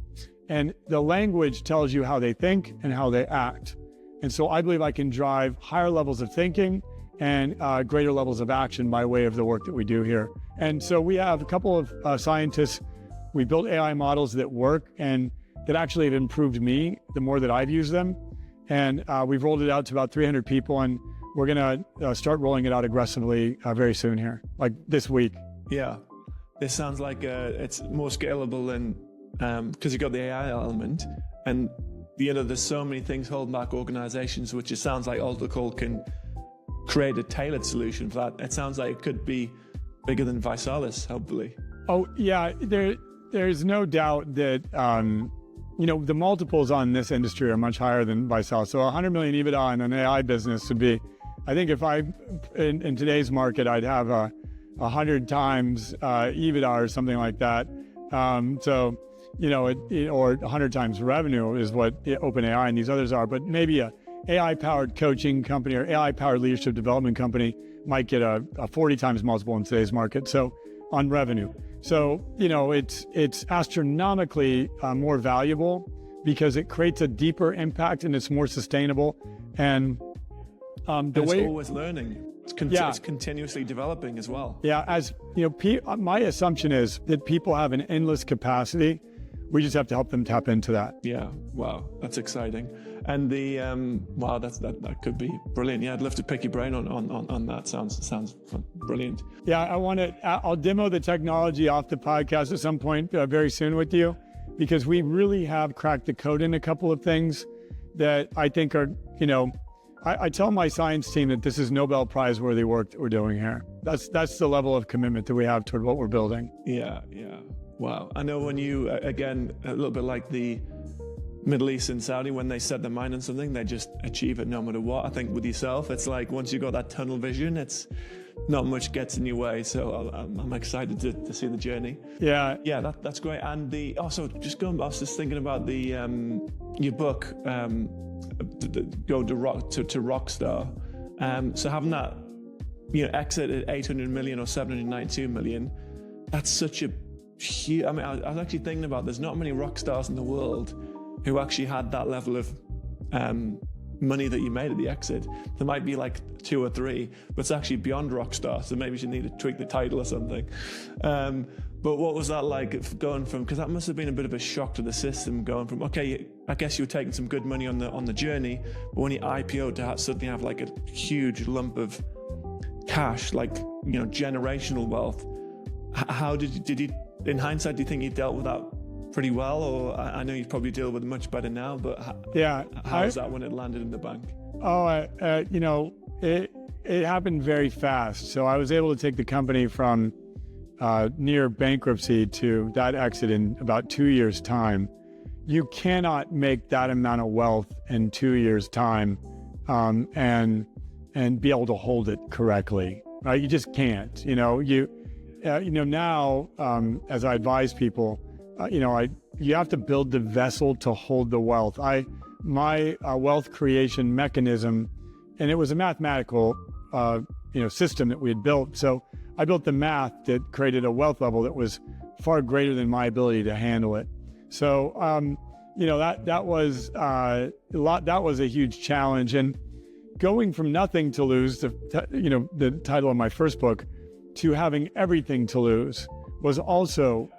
and the language tells you how they think and how they act. And so I believe I can drive higher levels of thinking and greater levels of action by way of the work that we do here. And so we have a couple of scientists. We built AI models that work and that actually have improved me the more that I've used them. And we've rolled it out to about 300 people, and we're going to start rolling it out aggressively very soon here, like this week. Yeah, this sounds like it's more scalable than, because you've got the AI element, and there's so many things holding back organizations, which it sounds like AlterCall can create a tailored solution for that. It sounds like it could be bigger than Visalis, hopefully. Oh yeah, there's no doubt that the multiples on this industry are much higher than Visalis. So 100 million EBITDA in an AI business would be, I think if in today's market, I'd have 100 times EBITDA or something like that. Or 100 times revenue is what OpenAI and these others are, but maybe a AI-powered coaching company or AI-powered leadership development company might get a 40 times multiple in today's market. So on revenue. So, it's astronomically more valuable because it creates a deeper impact and it's more sustainable. And it's always learning. It's continuously developing as well. Yeah, my assumption is that people have an endless capacity. We just have to help them tap into that. Yeah, wow, that's exciting. And that could be brilliant. Yeah, I'd love to pick your brain on that. Sounds brilliant. Yeah, I'll demo the technology off the podcast at some point very soon with you, because we really have cracked the code in a couple of things that I think are, I tell my science team that this is Nobel Prize worthy work that we're doing here. That's the level of commitment that we have toward what we're building. Yeah. Wow. I know when you, again, a little bit like the Middle East and Saudi, when they set their mind on something, they just achieve it no matter what. I think with yourself, it's like once you've got that tunnel vision, it's not much gets in your way. So I'm excited to see the journey. Yeah. Yeah, that's great. And also just I was just thinking about your book, Go to Rockstar. So having that, exit at 800 million or 792 million, that's such a huge, I was actually thinking about, there's not many rock stars in the world who actually had that level of money that you made at the exit. There might be like 2 or 3, but it's actually beyond rock star. So maybe you need to tweak the title or something. But what was that like going from, because that must have been a bit of a shock to the system, going from, okay, I guess you were taking some good money on the journey, but when you IPO to suddenly have like a huge lump of cash, like, generational wealth. How did you, in hindsight, do you think you dealt with that pretty well? Or I know you probably deal with it much better now, but how was that when it landed in the bank? It happened very fast. So I was able to take the company from near bankruptcy to that exit in about 2 years' time. You cannot make that amount of wealth in 2 years' time and be able to hold it correctly. Right? You just can't. Now, as I advise people, you have to build the vessel to hold the wealth. My wealth creation mechanism, and it was a mathematical, system that we had built. So I built the math that created a wealth level that was far greater than my ability to handle it. So, that was a huge challenge. And, going from nothing to lose, the title of my first book, to having everything to lose was also,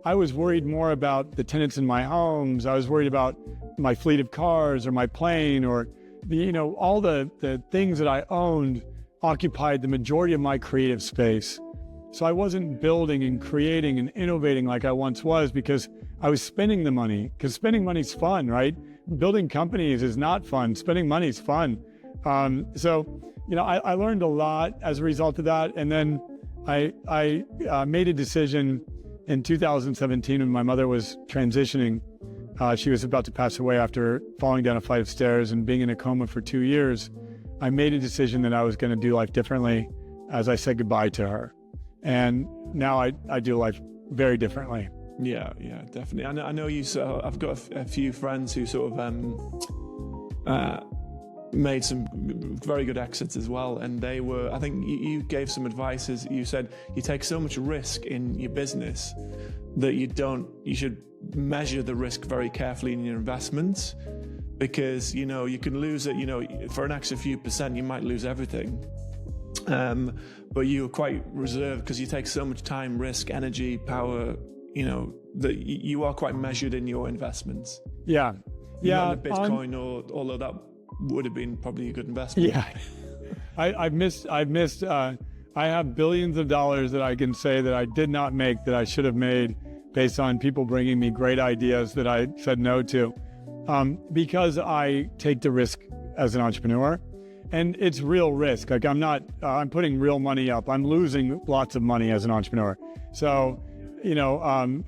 I was worried more about the tenants in my homes. I was worried about my fleet of cars or my plane or all the things that I owned occupied the majority of my creative space. So I wasn't building and creating and innovating like I once was because I was spending the money, because spending money is fun, right? Building companies is not fun. Spending money is fun. I learned a lot as a result of that. And then I made a decision in 2017 when my mother was transitioning. She was about to pass away after falling down a flight of stairs and being in a coma for 2 years. I made a decision that I was going to do life differently as I said goodbye to her. And now I do life very differently. Yeah, definitely. I know you. So I've got a few friends who sort of made some very good exits as well. And they were, I think you gave some advice, as you said, you take so much risk in your business that you should measure the risk very carefully in your investments, because, you can lose it, for an extra few percent, you might lose everything. But you're quite reserved because you take so much time, risk, energy, power, that you are quite measured in your investments. Yeah. Not in Bitcoin, although that would have been probably a good investment. Yeah. I have billions of dollars that I can say that I did not make that I should have made based on people bringing me great ideas that I said no to, because I take the risk as an entrepreneur. And it's real risk. Like I'm putting real money up. I'm losing lots of money as an entrepreneur. So,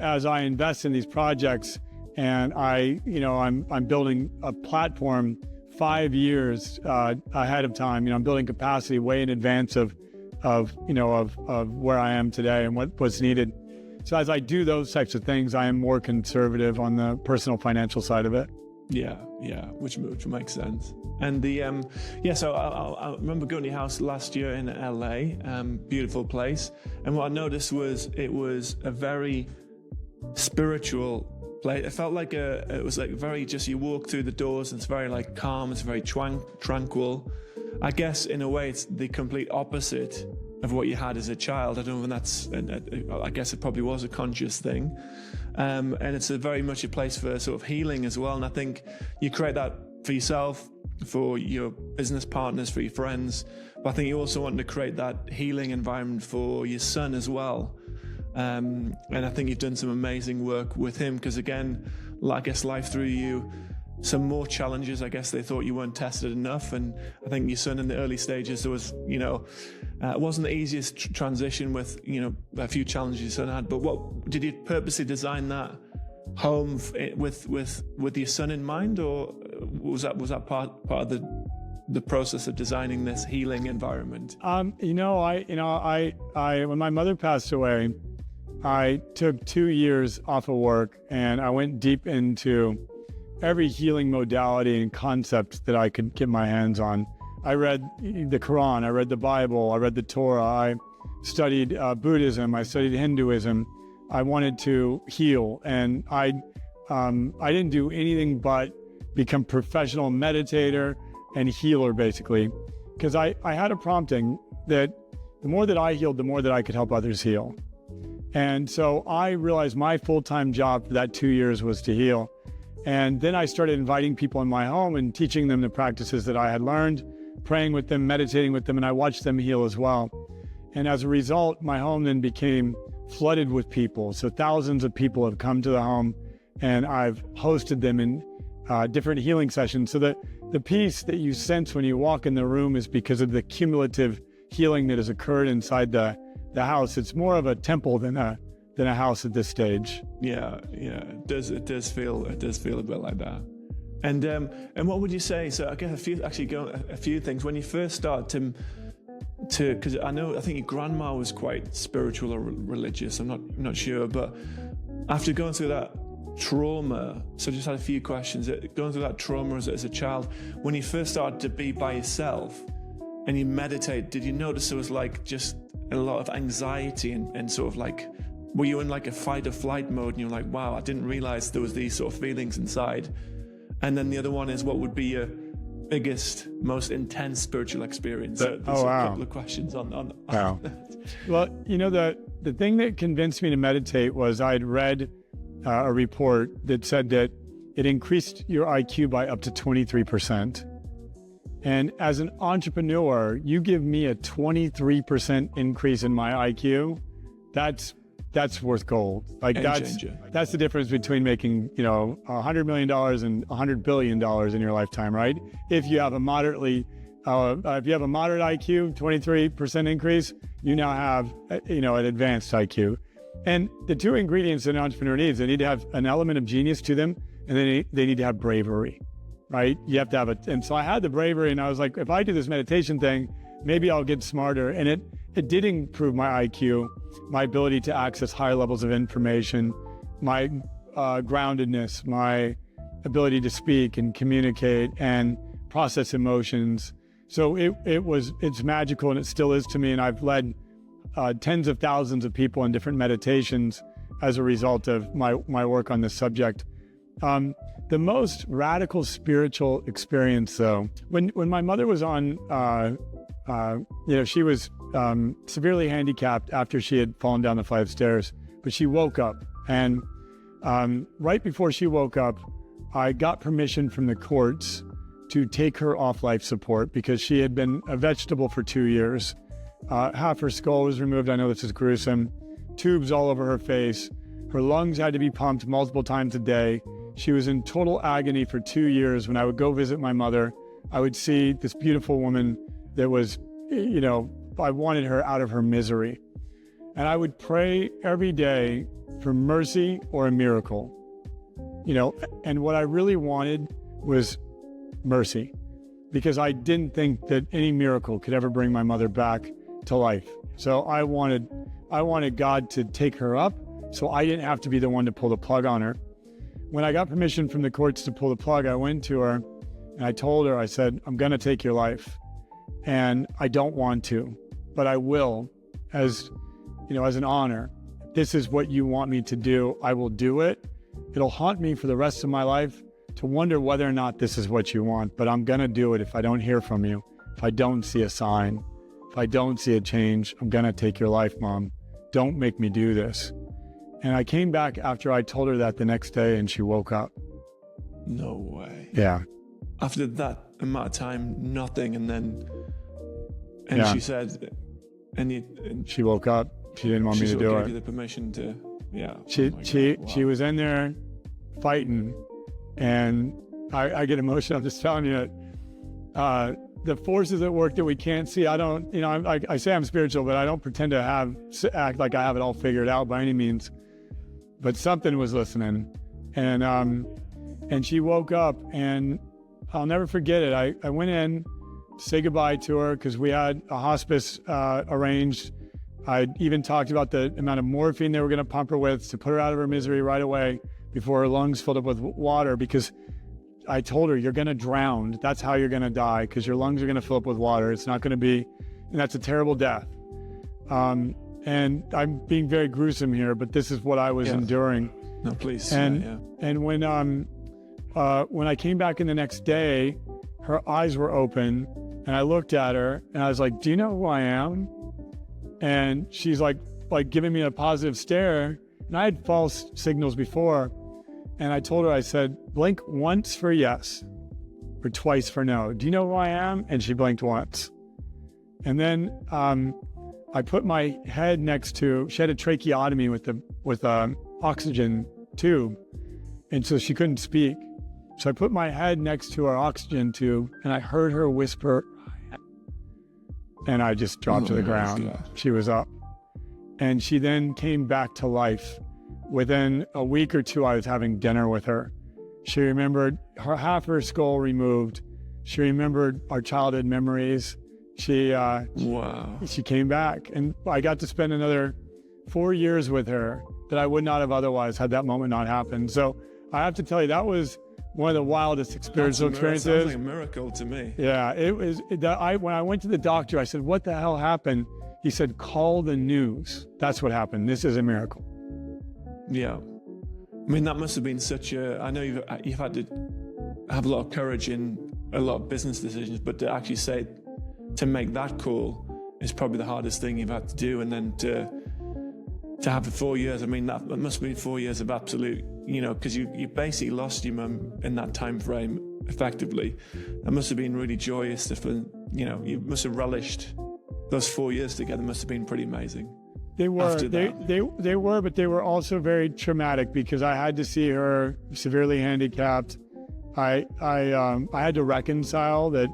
as I invest in these projects and I'm building a platform 5 years ahead of time, I'm building capacity way in advance of where I am today and what's needed. So as I do those types of things, I am more conservative on the personal financial side of it. Yeah, which makes sense. And so I remember going to your house last year in LA, beautiful place. And what I noticed was it was a very spiritual place. It felt like it was like very just, you walk through the doors and it's very like calm, it's very tranquil. I guess in a way it's the complete opposite of what you had as a child. I don't know if I guess it probably was a conscious thing. And it's very much a place for sort of healing as well. And I think you create that for yourself, for your business partners, for your friends. But I think you also want to create that healing environment for your son as well. And I think you've done some amazing work with him because, again, I guess life threw you some more challenges. I guess they thought you weren't tested enough. And I think your son in the early stages, there was, it wasn't the easiest transition with, a few challenges your son had. But what did you purposely design that home with your son in mind, or was that part of the process of designing this healing environment? When my mother passed away, I took 2 years off of work and I went deep into every healing modality and concept that I could get my hands on. I read the Quran, I read the Bible, I read the Torah, I studied Buddhism, I studied Hinduism. I wanted to heal, and I didn't do anything but become professional meditator and healer, basically, because I had a prompting that the more that I healed, the more that I could help others heal. And so I realized my full-time job for that 2 years was to heal. And then I started inviting people in my home and teaching them the practices that I had learned, praying with them, meditating with them, and I watched them heal as well. And as a result, my home then became flooded with people. So thousands of people have come to the home, and I've hosted them in different healing sessions. So that the peace that you sense when you walk in the room is because of the cumulative healing that has occurred inside the house. It's more of a temple than a house at this stage. Yeah. It does feel a bit like that. And what would you say? So I guess a few things when you first started to because I think your grandma was quite spiritual or religious. I'm not sure, but after going through that trauma, so just had a few questions. Going through that trauma as a child, when you first started to be by yourself and you meditate, did you notice there was like just a lot of anxiety and sort of like, were you in like a fight or flight mode and you're like, wow, I didn't realize there was these sort of feelings inside? And then the other one is, what would be biggest, most intense spiritual experience? There's oh, wow. a couple of questions on Wow. Well, the thing that convinced me to meditate was I'd read a report that said that it increased your IQ by up to 23%. And as an entrepreneur, you give me a 23% increase in my IQ, that's worth gold. Like that's the difference between making, $100 million and $100 billion in your lifetime, right? If you have a moderate IQ, 23% increase, you now have, an advanced IQ. And the two ingredients an entrepreneur needs, they need to have an element of genius to them, and then they need to have bravery, right? You have to have it. And so I had the bravery, and I was like, if I do this meditation thing, maybe I'll get smarter. And it did improve my IQ, my ability to access higher levels of information, my groundedness, my ability to speak and communicate and process emotions. So it's magical, and it still is to me. And I've led tens of thousands of people in different meditations as a result of my work on this subject. The most radical spiritual experience, though, when my mother was on, she was severely handicapped after she had fallen down the flight of stairs, but she woke up. And right before she woke up, I got permission from the courts to take her off life support because she had been a vegetable for 2 years. Half her skull was removed. I know this is gruesome. Tubes all over her face. Her lungs had to be pumped multiple times a day. She was in total agony for 2 years. When I would go visit my mother, I would see this beautiful woman that was, I wanted her out of her misery. And I would pray every day for mercy or a miracle, and what I really wanted was mercy, because I didn't think that any miracle could ever bring my mother back to life. So I wanted God to take her up so I didn't have to be the one to pull the plug on her. When I got permission from the courts to pull the plug, I went to her and I told her, I said, I'm going to take your life and I don't want to, but I will as an honor. If this is what you want me to do, I will do it. It'll haunt me for the rest of my life to wonder whether or not this is what you want, but I'm going to do it if I don't hear from you, if I don't see a sign, if I don't see a change. I'm going to take your life, Mom. Don't make me do this. And I came back after I told her that the next day, and she woke up. No way. Yeah. After that amount of time, nothing, and yeah. She said, and she woke up. She didn't want me to do it. Gave you the permission to, yeah. She was in there fighting, and I get emotional. I'm just telling you, the forces at work that we can't see. I don't, I say I'm spiritual, but I don't pretend to act like I have it all figured out by any means. But something was listening, and she woke up, and I'll never forget it. I went in to say goodbye to her because we had a hospice arranged. I even talked about the amount of morphine they were going to pump her with to put her out of her misery right away before her lungs filled up with water, because I told her, you're going to drown. That's how you're going to die, because your lungs are going to fill up with water. It's not going to be, and that's a terrible death. And I'm being very gruesome here, but this is what I was enduring. No, please. And when I came back in the next day, her eyes were open, and I looked at her, and I was like, do you know who I am? And she's like giving me a positive stare, and I had false signals before. And I told her, I said, blink once for yes, or twice for no. Do you know who I am? And she blinked once. And then I put my head next to, she had a tracheotomy with oxygen tube, and so she couldn't speak. So I put my head next to her oxygen tube, and I heard her whisper, and I just dropped to the ground. God. She was up. And she then came back to life. Within a week or two, I was having dinner with her. She remembered half her skull removed. She remembered our childhood memories. She came back, and I got to spend another 4 years with her that I would not have otherwise had that moment not happened. So I have to tell you, that was one of the wildest spiritual experiences. Sounds like a miracle to me. Yeah, it was. When I went to the doctor, I said, "What the hell happened?" He said, "Call the news. That's what happened. This is a miracle." Yeah, I mean, that must have been such a. I know you've had to have a lot of courage in a lot of business decisions, but to actually say, to make that call is probably the hardest thing you've had to do. And then to have the 4 years, I mean, that must be 4 years of absolute, because you basically lost your mum in that time frame effectively. That must have been really joyous. You must have relished those 4 years together. Must have been pretty amazing. They were, they were, but they were also very traumatic because I had to see her severely handicapped. I had to reconcile that,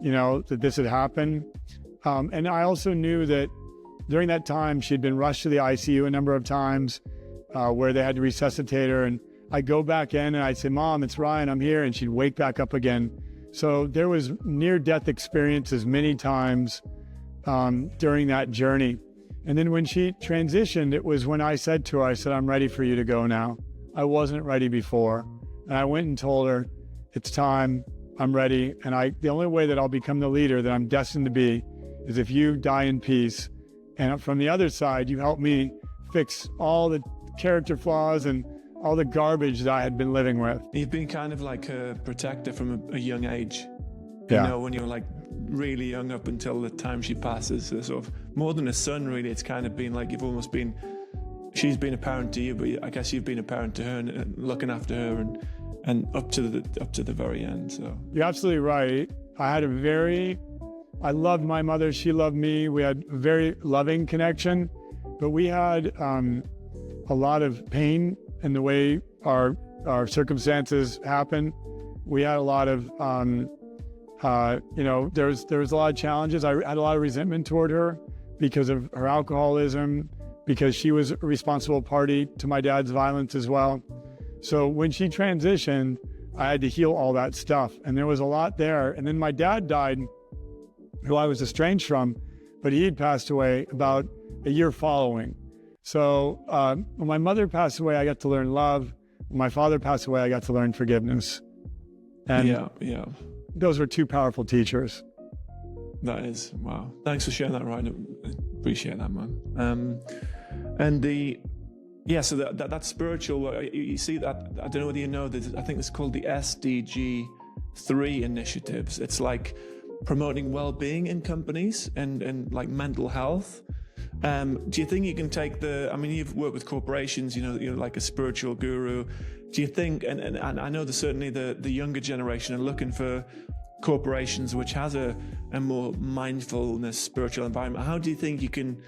that this had happened. And I also knew that during that time, she'd been rushed to the ICU a number of times where they had to resuscitate her. And I'd go back in and I'd say, "Mom, it's Ryan, I'm here." And she'd wake back up again. So there was near-death experiences many times during that journey. And then when she transitioned, it was when I said to her, "I'm ready for you to go now." I wasn't ready before. And I went and told her, "It's time, I'm ready. And the only way that I'll become the leader that I'm destined to be is if you die in peace. And from the other side, you help me fix all the character flaws and all the garbage that I had been living with." You've been kind of like a protector from a young age. Yeah. When you're like really young up until the time she passes. So sort of more than a son, really. It's kind of been like she's been a parent to you, but I guess you've been a parent to her and looking after her and up to the very end. So you're absolutely right. I loved my mother. She loved me. We had a very loving connection, but we had a lot of pain in the way our circumstances happened. We had a lot of, there was a lot of challenges. I had a lot of resentment toward her because of her alcoholism, because she was a responsible party to my dad's violence as well. So when she transitioned, I had to heal all that stuff. And there was a lot there. And then my dad died, who I was estranged from, but he had passed away about a year following. So when my mother passed away, I got to learn love. When my father passed away, I got to learn forgiveness. And yeah. Those were two powerful teachers. That is, wow. Thanks for sharing that, Ryan. I appreciate that, man. So that spiritual, you see that, I don't know whether you know, I think it's called the SDG 3 initiatives. It's like promoting well-being in companies and like mental health. Do you think you can take you've worked with corporations, you're like a spiritual guru. Do you think, and I know that certainly the younger generation are looking for corporations which has a more mindfulness, spiritual environment. How do you think you can,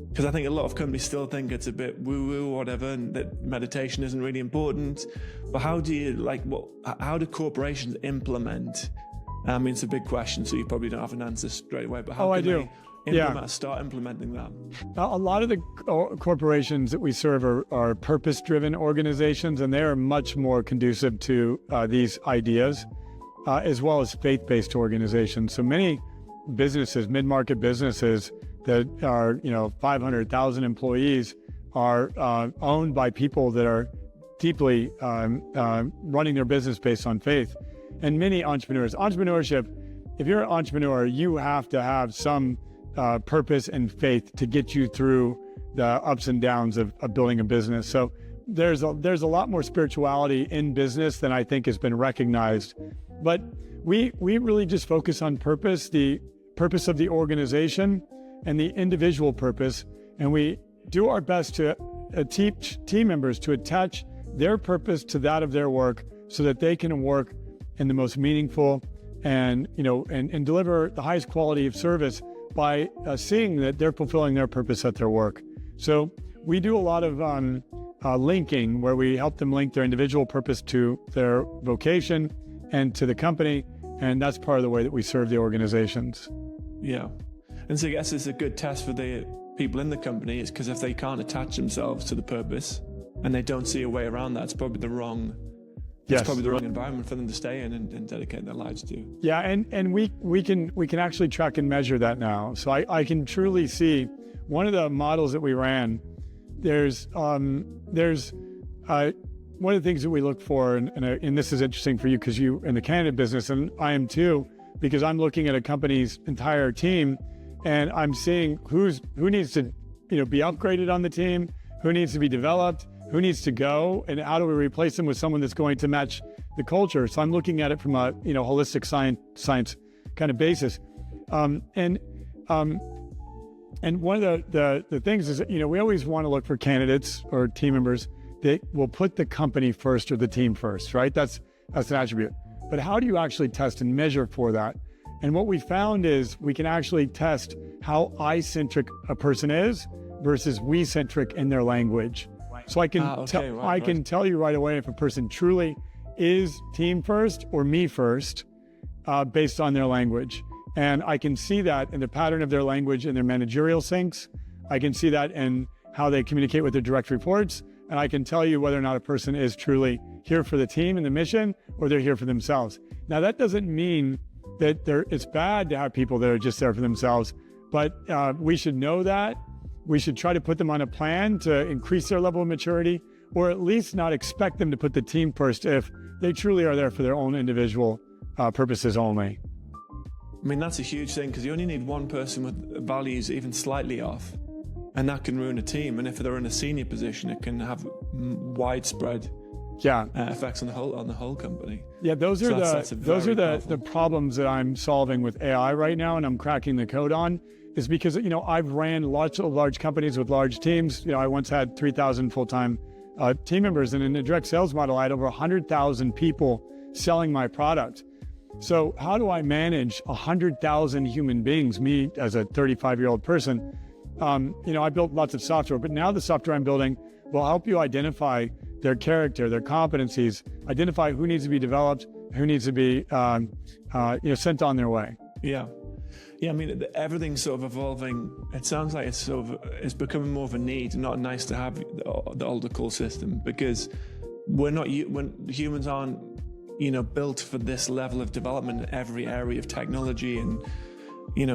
because I think a lot of companies still think it's a bit woo-woo or whatever, and that meditation isn't really important. But how do corporations implement? I mean, it's a big question, so you probably don't have an answer straight away, but how can they start implementing that? A lot of the corporations that we serve are purpose-driven organizations, and they are much more conducive to these ideas, as well as faith-based organizations. So many businesses, mid-market businesses that are 500,000 employees are owned by people that are deeply running their business based on faith. And many entrepreneurship, if you're an entrepreneur, you have to have some purpose and faith to get you through the ups and downs of building a business. So there's a lot more spirituality in business than I think has been recognized. But we really just focus on purpose, the purpose of the organization and the individual purpose. And we do our best to teach team members to attach their purpose to that of their work so that they can work in the most meaningful and deliver the highest quality of service by seeing that they're fulfilling their purpose at their work. So we do a lot of linking, where we help them link their individual purpose to their vocation and to the company. And that's part of the way that we serve the organizations. Yeah. And so I guess it's a good test for the people in the company, is because if they can't attach themselves to the purpose and they don't see a way around that, it's probably the wrong environment for them to stay in and dedicate their lives to. Yeah, and we can actually track and measure that now. So I can truly see one of the models that we ran. There's one of the things that we look for, and this is interesting for you because you in the candidate business, and I am too, because I'm looking at a company's entire team, and I'm seeing who needs to be upgraded on the team, who needs to be developed, who needs to go, and how do we replace them with someone that's going to match the culture. So I'm looking at it from a holistic science kind of basis. And one of the things is, we always want to look for candidates or team members that will put the company first or the team first, right? That's an attribute. But how do you actually test and measure for that? And what we found is we can actually test how I-centric a person is versus we-centric in their language. So I can can tell you right away if a person truly is team first or me first based on their language. And I can see that in the pattern of their language and their managerial syncs. I can see that in how they communicate with their direct reports. And I can tell you whether or not a person is truly here for the team and the mission, or they're here for themselves. Now, that doesn't mean that it's bad to have people that are just there for themselves, but we should know that. We should try to put them on a plan to increase their level of maturity, or at least not expect them to put the team first if they truly are there for their own individual purposes only. I mean, that's a huge thing, because you only need one person with values even slightly off, and that can ruin a team. And if they're in a senior position, it can have widespread effects on the whole company. Yeah, those are the problems that I'm solving with AI right now, and I'm cracking the code on. Is because I've ran lots of large companies with large teams. I once had 3,000 full-time team members, and in the direct sales model, I had over 100,000 people selling my product. So how do I manage 100,000 human beings, me as a 35-year-old person? I built lots of software, but now the software I'm building will help you identify their character, their competencies, identify who needs to be developed, who needs to be sent on their way. Yeah. Yeah, I mean, everything's sort of evolving. It sounds like it's becoming more of a need, not nice to have the AlterCall system, because when humans aren't, built for this level of development in every area of technology, and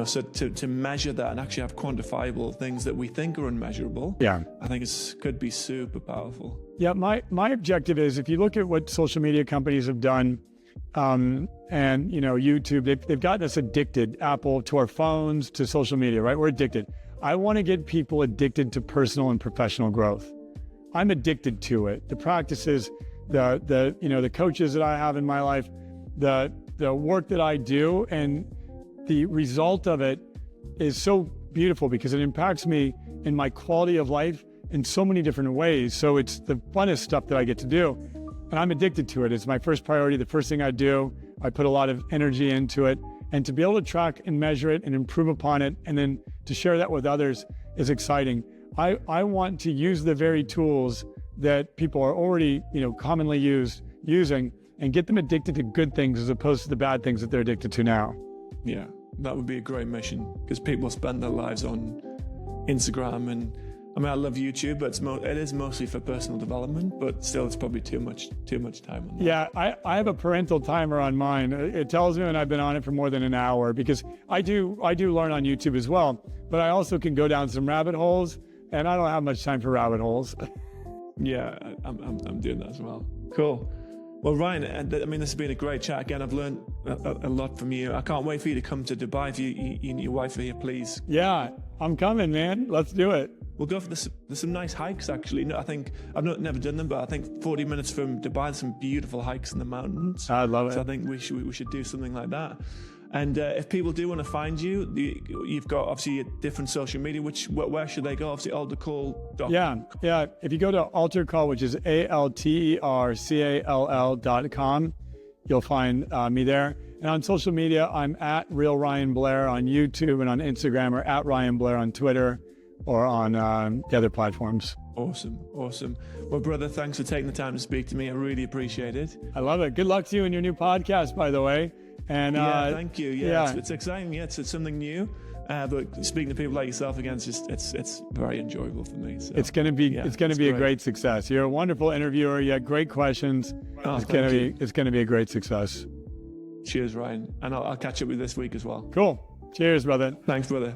so to measure that and actually have quantifiable things that we think are unmeasurable, I think could be super powerful. Yeah, my objective is, if you look at what social media companies have done, and YouTube, they've gotten us addicted, Apple, to our phones, to social media, right? We're addicted. I want to get people addicted to personal and professional growth. I'm addicted to it. The practices, the coaches that I have in my life, the work that I do, and the result of it is so beautiful because it impacts me in my quality of life in so many different ways. So it's the funnest stuff that I get to do. And I'm addicted to it. It's my first priority, the first thing I do. I put a lot of energy into it. And to be able to track and measure it and improve upon it, and then to share that with others, is exciting. I want to use the very tools that people are already, commonly using, and get them addicted to good things as opposed to the bad things that they're addicted to now. Yeah, that would be a great mission, because people spend their lives on Instagram, and I love YouTube, but it is mostly for personal development, but still it's probably too much time on that. Yeah, I have a parental timer on mine. It tells me when I've been on it for more than an hour, because I do learn on YouTube as well, but I also can go down some rabbit holes, and I don't have much time for rabbit holes. Yeah, I'm doing that as well. Cool. Well, Ryan, this has been a great chat. Again, I've learned a lot from you. I can't wait for you to come to Dubai. If you and your wife are here, please. Yeah, I'm coming, man. Let's do it. We'll go for this. There's some nice hikes, actually. I think I've never done them, but I think 40 minutes from Dubai, there's some beautiful hikes in the mountains. I love it. So I think we should do something like that. And if people do want to find you, you've got obviously different social media. Where should they go? Obviously, AlterCall.com. Yeah. If you go to AlterCall, which is AlterCall.com, you'll find me there. And on social media, I'm at Real Ryan Blair on YouTube and on Instagram, or at Ryan Blair on Twitter, or on the other platforms. Awesome. Well, brother, thanks for taking the time to speak to me. I really appreciate it. I love it. Good luck to you in your new podcast, by the way. And thank you. Yeah. It's exciting. Yeah, it's something new. But speaking to people like yourself again, it's very enjoyable for me. So, it's going to be a great success. You're a wonderful interviewer. You had great questions. It's going to be a great success. Cheers, Ryan. And I'll catch up with you this week as well. Cool. Cheers, brother. Thanks, brother.